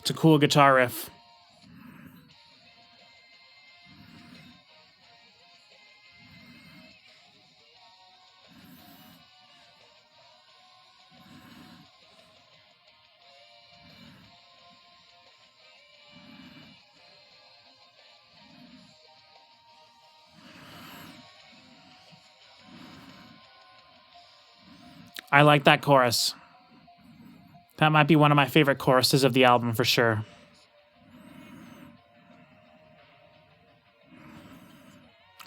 It's a cool guitar riff. I like that chorus. That might be one of my favorite choruses of the album for sure.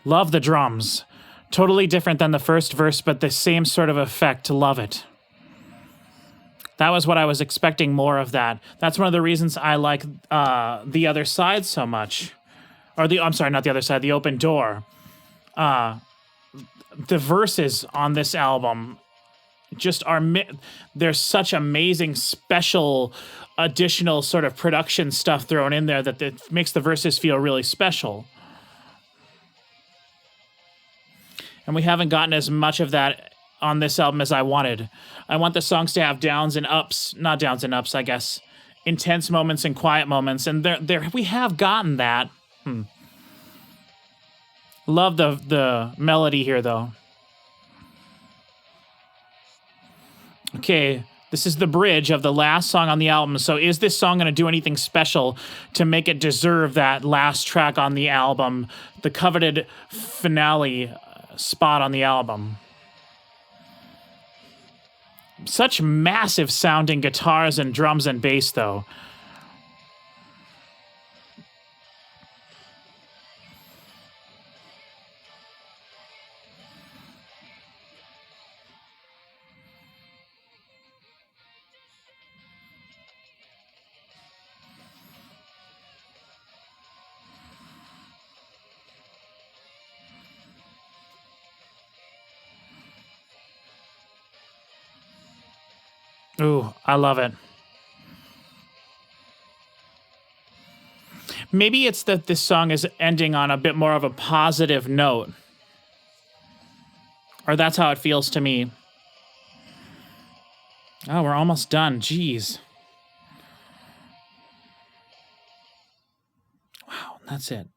Love the drums. Totally different than the first verse, but the same sort of effect. Love it. That was what I was expecting more of that. That's one of the reasons I like The Other Side so much. I'm sorry, not The Other Side, The Open Door. The verses on this album just are, there's such amazing special additional sort of production stuff thrown in there that it makes the verses feel really special. And we haven't gotten as much of that on this album as I wanted. I want the songs to have downs and ups, not downs and ups, I guess, intense moments and quiet moments, and there we have gotten that. Love the melody here, though. Okay, this is the bridge of the last song on the album. So is this song going to do anything special to make it deserve that last track on the album, the coveted finale spot on the album? Such massive sounding guitars and drums and bass, though. Ooh, I love it. Maybe it's that this song is ending on a bit more of a positive note. Or that's how it feels to me. Oh, we're almost done. Jeez. Wow, that's it.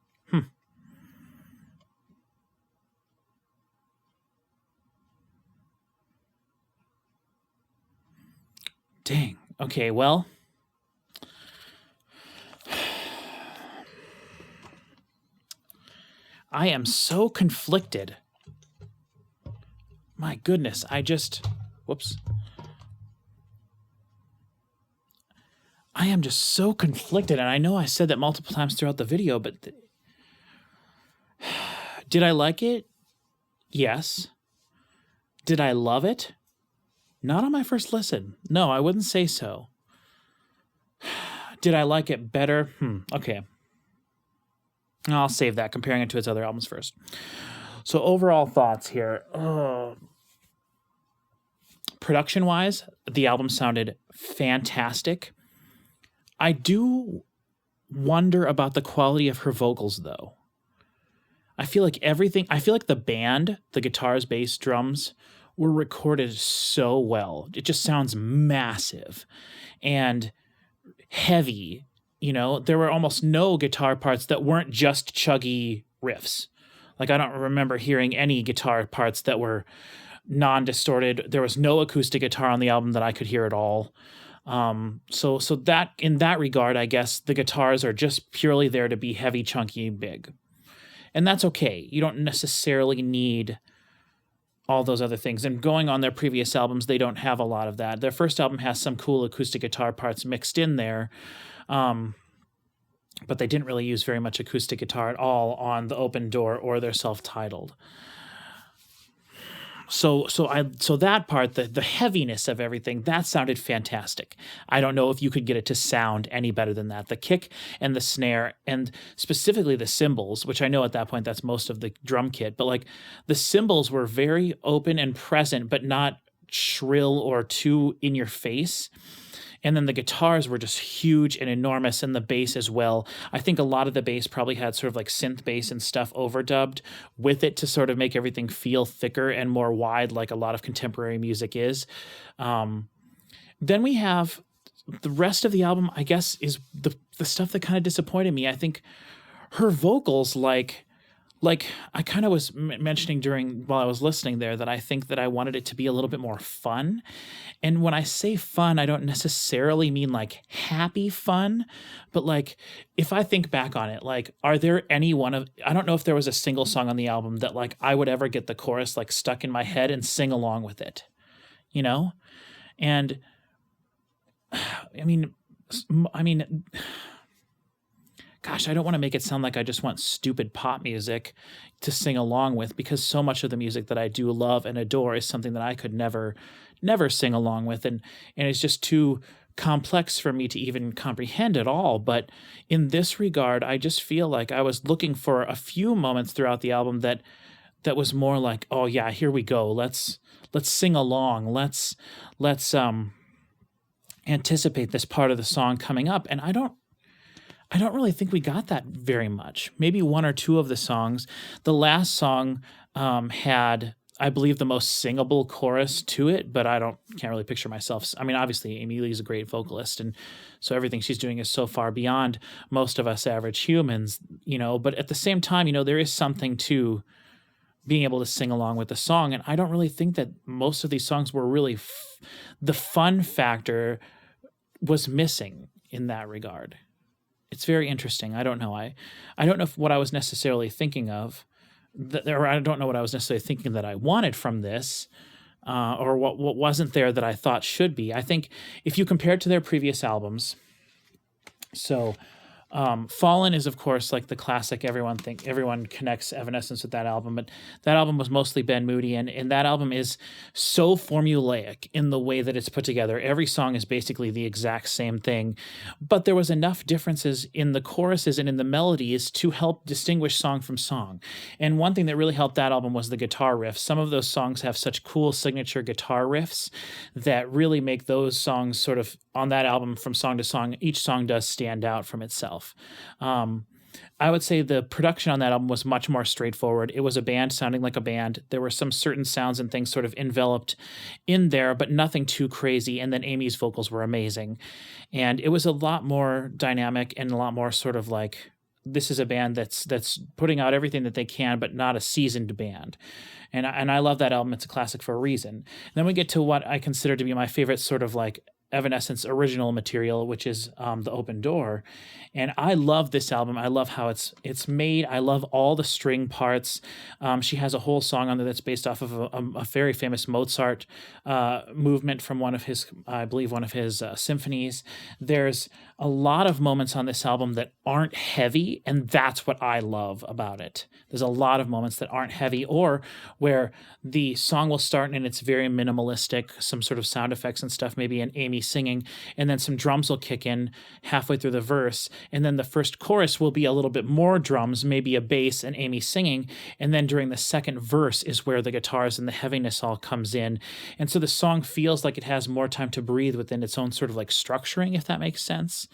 Dang. Okay, well. I am so conflicted. My goodness, whoops. I am just so conflicted, and I know I said that multiple times throughout the video, but did I like it? Yes. Did I love it? Not on my first listen. No, I wouldn't say so. Did I like it better? Okay. I'll save that, comparing it to its other albums first. So overall thoughts here. Production-wise, the album sounded fantastic. I do wonder about the quality of her vocals, though. I feel like the band, the guitars, bass, drums, were recorded so well. It just sounds massive and heavy. You know, there were almost no guitar parts that weren't just chuggy riffs. Like, I don't remember hearing any guitar parts that were non-distorted. There was no acoustic guitar on the album that I could hear at all. So that in that regard, I guess the guitars are just purely there to be heavy, chunky, big. And that's okay. You don't necessarily need all those other things. And going on their previous albums, they don't have a lot of that. Their first album has some cool acoustic guitar parts mixed in there. But they didn't really use very much acoustic guitar at all on The Open Door or their self-titled. So that part, the heaviness of everything, that sounded fantastic. I don't know if you could get it to sound any better than that. The kick and the snare, and specifically the cymbals, which I know at that point that's most of the drum kit, but like the cymbals were very open and present, but not shrill or too in your face. And then the guitars were just huge and enormous, and the bass as well. I think a lot of the bass probably had sort of like synth bass and stuff overdubbed with it to sort of make everything feel thicker and more wide, like a lot of contemporary music is. Then we have the rest of the album, I guess, is the stuff that kind of disappointed me. I think her vocals, like I kind of was mentioning while I was listening there, that I think that I wanted it to be a little bit more fun. And when I say fun, I don't necessarily mean like happy fun, but like if I think back on it, like are there I don't know if there was a single song on the album that like I would ever get the chorus like stuck in my head and sing along with it, you know? And I mean, gosh, I don't want to make it sound like I just want stupid pop music to sing along with, because so much of the music that I do love and adore is something that I could never sing along with. And it's just too complex for me to even comprehend at all. But in this regard, I just feel like I was looking for a few moments throughout the album that was more like, oh yeah, here we go. Let's sing along. Let's anticipate this part of the song coming up. And I don't really think we got that very much. Maybe one or two of the songs. The last song had, I believe, the most singable chorus to it, but I can't really picture myself. I mean, obviously, Amy Lee's a great vocalist, and so everything she's doing is so far beyond most of us average humans, you know. But at the same time, you know, there is something to being able to sing along with the song, and I don't really think that most of these songs were really the fun factor was missing in that regard. It's very interesting. I don't know. I don't know what I was necessarily thinking of, or I don't know what I was necessarily thinking that I wanted from this, or what wasn't there that I thought should be. I think if you compare it to their previous albums, so Fallen is, of course, like the classic. Everyone connects Evanescence with that album, but that album was mostly Ben Moody, and that album is so formulaic in the way that it's put together. Every song is basically the exact same thing, but there was enough differences in the choruses and in the melodies to help distinguish song from song. And one thing that really helped that album was the guitar riffs. Some of those songs have such cool signature guitar riffs that really make those songs sort of on that album from song to song. Each song does stand out from itself. I would say the production on that album was much more straightforward. It was a band sounding like a band. There were some certain sounds and things sort of enveloped in there, but nothing too crazy. And then Amy's vocals were amazing. And it was a lot more dynamic and a lot more sort of like, this is a band that's putting out everything that they can, but not a seasoned band. And I love that album. It's a classic for a reason. And then we get to what I consider to be my favorite sort of like Evanescence original material, which is The Open Door. And I love this album. I love how it's made. I love all the string parts. She has a whole song on there that's based off of a very famous Mozart movement from one of his symphonies. There's a lot of moments on this album that aren't heavy, and that's what I love about it. There's a lot of moments that aren't heavy, or where the song will start and it's very minimalistic, some sort of sound effects and stuff, maybe an Amy singing, and then some drums will kick in halfway through the verse, and then the first chorus will be a little bit more drums, maybe a bass and Amy singing, and then during the second verse is where the guitars and the heaviness all comes in. And so the song feels like it has more time to breathe within its own sort of like structuring, if that makes sense.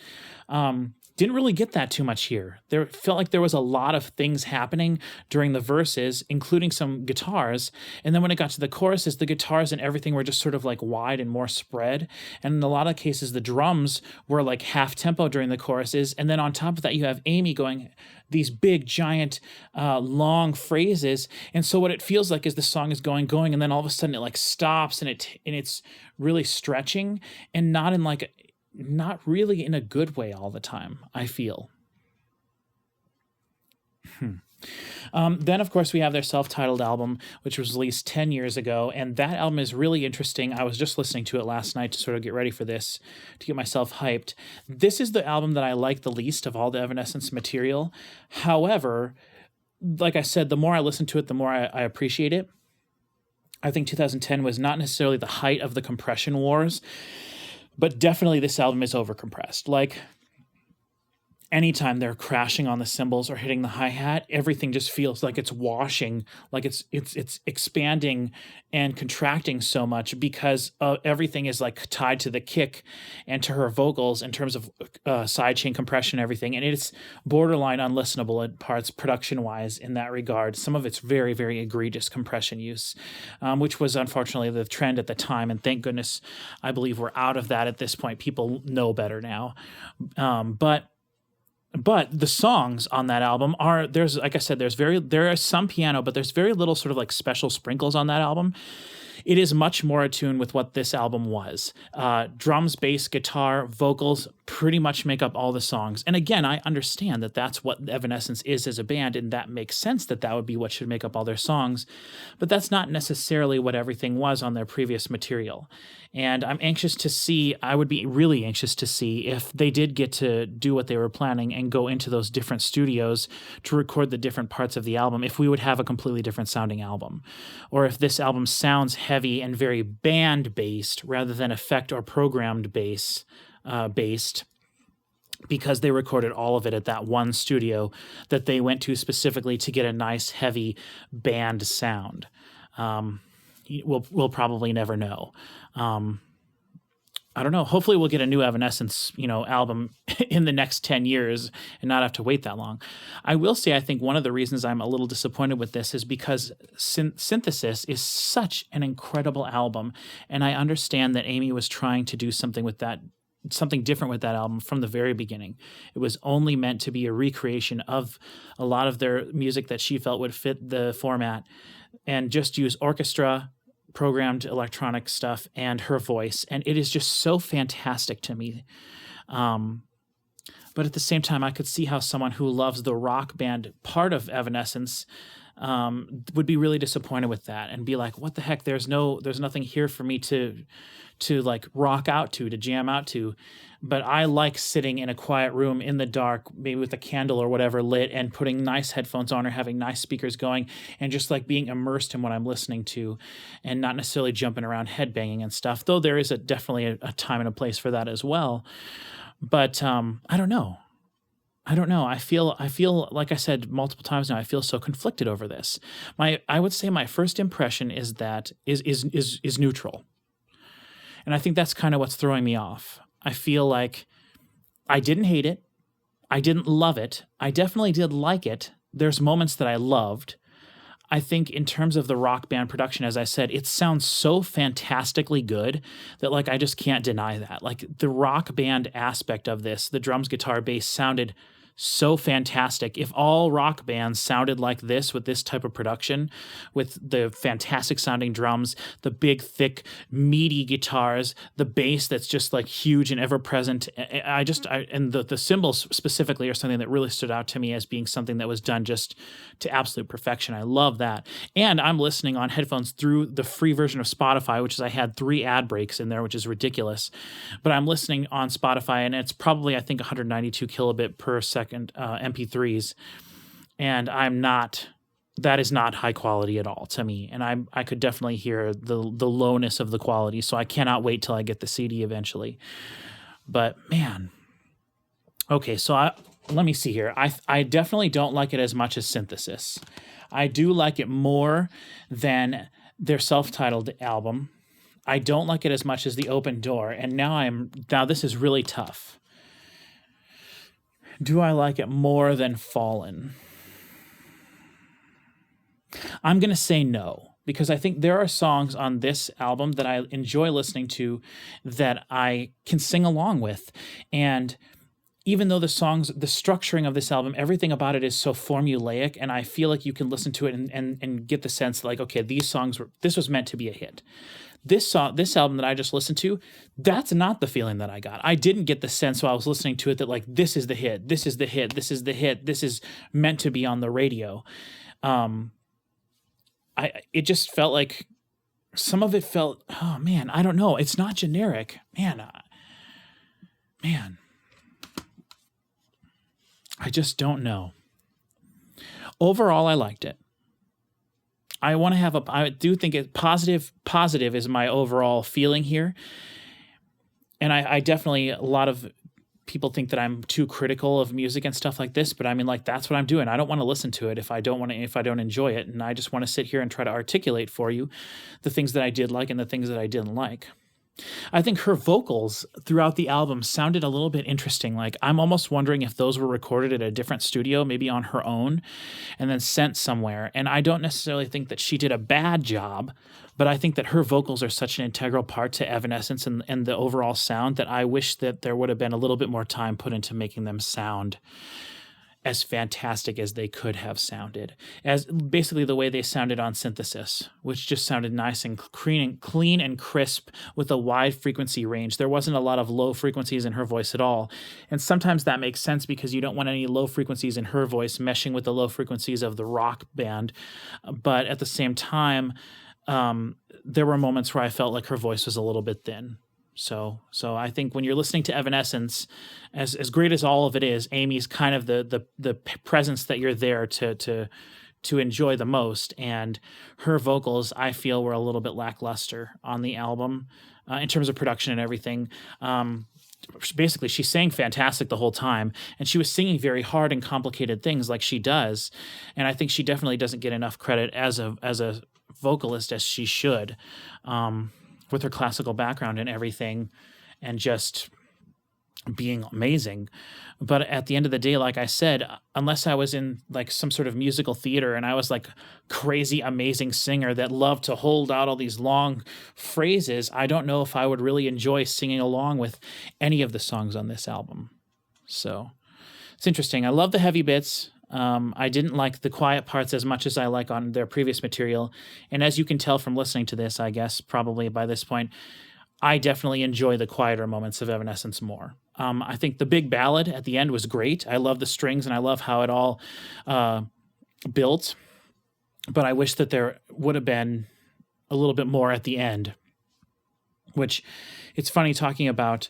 Didn't really get that too much here. There felt like there was a lot of things happening during the verses, including some guitars. And then when it got to the choruses, the guitars and everything were just sort of like wide and more spread. And in a lot of cases, the drums were like half tempo during the choruses. And then on top of that, you have Amy going these big, giant, long phrases. And so what it feels like is the song is going, and then all of a sudden it like stops and it's really stretching and not really in a good way all the time, I feel. Then, of course, we have their self-titled album, which was released 10 years ago, and that album is really interesting. I was just listening to it last night to sort of get ready for this, to get myself hyped. This is the album that I like the least of all the Evanescence material. However, like I said, the more I listen to it, the more I appreciate it. I think 2010 was not necessarily the height of the compression wars, but definitely this album is overcompressed. Like, anytime they're crashing on the cymbals or hitting the hi-hat, everything just feels like it's washing, like it's expanding and contracting so much because everything is like tied to the kick and to her vocals in terms of sidechain compression and everything. And it's borderline unlistenable at parts production-wise in that regard. Some of it's very, very egregious compression use, which was unfortunately the trend at the time. And thank goodness, I believe we're out of that at this point. People know better now. But the songs on that album there's like I said, there is some piano, but there's very little sort of like special sprinkles on that album. It is much more attuned with what this album was. Drums, bass, guitar, vocals pretty much make up all the songs. And again, I understand that that's what Evanescence is as a band, and that makes sense that that would be what should make up all their songs. But that's not necessarily what everything was on their previous material. And I would be really anxious to see if they did get to do what they were planning and go into those different studios to record the different parts of the album, if we would have a completely different sounding album. Or if this album sounds heavy and very band-based rather than effect or programmed based, because they recorded all of it at that one studio that they went to specifically to get a nice, heavy band sound. We'll probably never know. I don't know. Hopefully we'll get a new Evanescence, album in the next 10 years and not have to wait that long. I will say, I think one of the reasons I'm a little disappointed with this is because Synthesis is such an incredible album. And I understand that Amy was trying to do something different with that album from the very beginning. It was only meant to be a recreation of a lot of their music that she felt would fit the format and just use orchestra, programmed electronic stuff, and her voice. And it is just so fantastic to me. But at the same time, I could see how someone who loves the rock band part of Evanescence would be really disappointed with that and be like, what the heck? There's nothing here for me to like rock out to jam out to. But I like sitting in a quiet room in the dark, maybe with a candle or whatever lit, and putting nice headphones on or having nice speakers going and just like being immersed in what I'm listening to and not necessarily jumping around headbanging and stuff, though there is definitely a time and a place for that as well. But I don't know. I feel like I said multiple times now, I feel so conflicted over this. I would say my first impression is that is neutral. And I think that's kind of what's throwing me off. I feel like I didn't hate it. I didn't love it. I definitely did like it. There's moments that I loved. I think in terms of the rock band production, as I said, it sounds so fantastically good that like I just can't deny that. Like the rock band aspect of this, the drums, guitar, bass sounded so fantastic. If all rock bands sounded like this with this type of production, with the fantastic sounding drums, the big, thick, meaty guitars, the bass that's just like huge and ever present, and the cymbals specifically are something that really stood out to me as being something that was done just to absolute perfection. I love that. And I'm listening on headphones through the free version of Spotify, which is I had 3 ad breaks in there, which is ridiculous. But I'm listening on Spotify, and it's probably, I think, 192 kilobit per second MP3s, and that is not high quality at all to me, and I could definitely hear the lowness of the quality, so I cannot wait till I get the CD eventually. But man, okay, so let me see here. I definitely don't like it as much as Synthesis. I do like it more than their self-titled album. I don't like it as much as The Open Door, and now this is really tough. Do I like it more than Fallen? I'm going to say no, because I think there are songs on this album that I enjoy listening to that I can sing along with. And even though the songs, the structuring of this album, everything about it is so formulaic, and I feel like you can listen to it and get the sense like, okay, these songs were, this was meant to be a hit. This album that I just listened to, that's not the feeling that I got. I didn't get the sense while I was listening to it that like, this is the hit, this is the hit, this is the hit, this is meant to be on the radio. It just felt like some of it felt, oh man, I don't know. It's not generic, man. Man, I just don't know. Overall, I liked it. I do think it positive is my overall feeling here. And I definitely, a lot of people think that I'm too critical of music and stuff like this, but I mean, like, that's what I'm doing. I don't want to listen to it if I don't enjoy it. And I just want to sit here and try to articulate for you the things that I did like and the things that I didn't like. I think her vocals throughout the album sounded a little bit interesting. Like, I'm almost wondering if those were recorded at a different studio, maybe on her own, and then sent somewhere. And I don't necessarily think that she did a bad job, but I think that her vocals are such an integral part to Evanescence and the overall sound that I wish that there would have been a little bit more time put into making them sound as fantastic as they could have sounded, as basically the way they sounded on Synthesis, which just sounded nice and clean and crisp with a wide frequency range. There wasn't a lot of low frequencies in her voice at all. And sometimes that makes sense because you don't want any low frequencies in her voice meshing with the low frequencies of the rock band. But at the same time, there were moments where I felt like her voice was a little bit thin. So I think when you're listening to Evanescence, as great as all of it is, Amy's kind of the presence that you're there to enjoy the most. And her vocals, I feel, were a little bit lackluster on the album in terms of production and everything. Basically, she sang fantastic the whole time, and she was singing very hard and complicated things like she does. And I think she definitely doesn't get enough credit as a vocalist as she should. With her classical background and everything, and just being amazing. But at the end of the day, like I said, unless I was in like some sort of musical theater and I was like crazy, amazing singer that loved to hold out all these long phrases, I don't know if I would really enjoy singing along with any of the songs on this album. So it's interesting. I love the heavy bits. I didn't like the quiet parts as much as I like on their previous material. And as you can tell from listening to this, I guess probably by this point, I definitely enjoy the quieter moments of Evanescence more. I think the big ballad at the end was great. I love the strings and I love how it all built. But I wish that there would have been a little bit more at the end, which it's funny talking about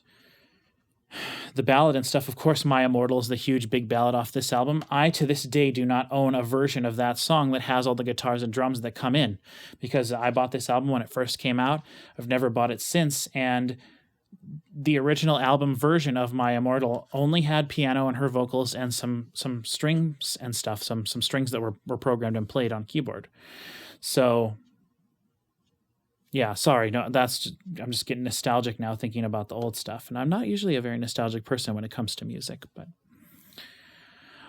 the ballad and stuff. Of course, My Immortal is the huge big ballad off this album. I, to this day, do not own a version of that song that has all the guitars and drums that come in, because I bought this album when it first came out. I've never bought it since, and the original album version of My Immortal only had piano and her vocals and some strings and stuff, some strings that were programmed and played on keyboard. So yeah, sorry. No, I'm just getting nostalgic now thinking about the old stuff. And I'm not usually a very nostalgic person when it comes to music, but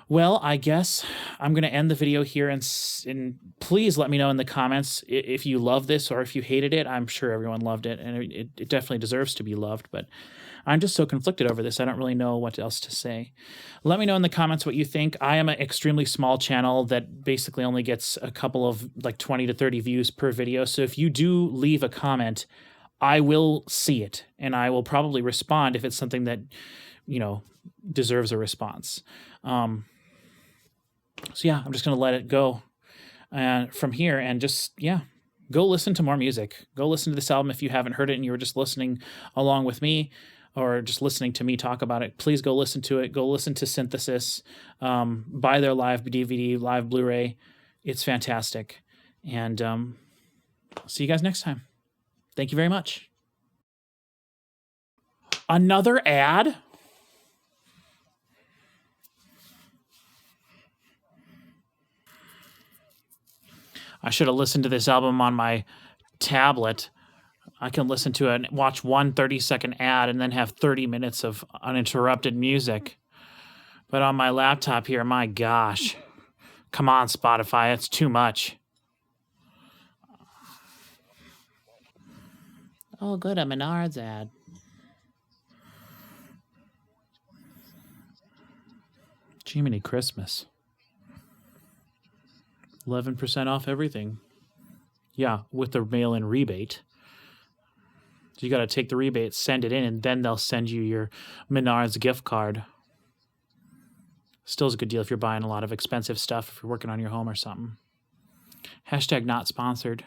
well, I guess I'm going to end the video here and please let me know in the comments if you love this or if you hated it. I'm sure everyone loved it, and it definitely deserves to be loved, but I'm just so conflicted over this. I don't really know what else to say. Let me know in the comments what you think. I am an extremely small channel that basically only gets a couple of like 20 to 30 views per video. So if you do leave a comment, I will see it, and I will probably respond if it's something that, deserves a response. So yeah, I'm just going to let it go from here and just, go listen to more music. Go listen to this album if you haven't heard it and you were just listening along with me or just listening to me talk about it. Please go listen to it. Go listen to Synthesis. Buy their live DVD, live Blu-ray. It's fantastic. And see you guys next time. Thank you very much. Another ad? I should have listened to this album on my tablet. I can listen to it and watch one 30-second ad and then have 30 minutes of uninterrupted music. But on my laptop here, my gosh. Come on, Spotify, it's too much. Oh, good, a Menards ad. Jiminy Christmas. 11% off everything. Yeah, with the mail-in rebate. So you got to take the rebate, send it in, and then they'll send you your Menards gift card. Still is a good deal if you're buying a lot of expensive stuff, if you're working on your home or something. Hashtag not sponsored.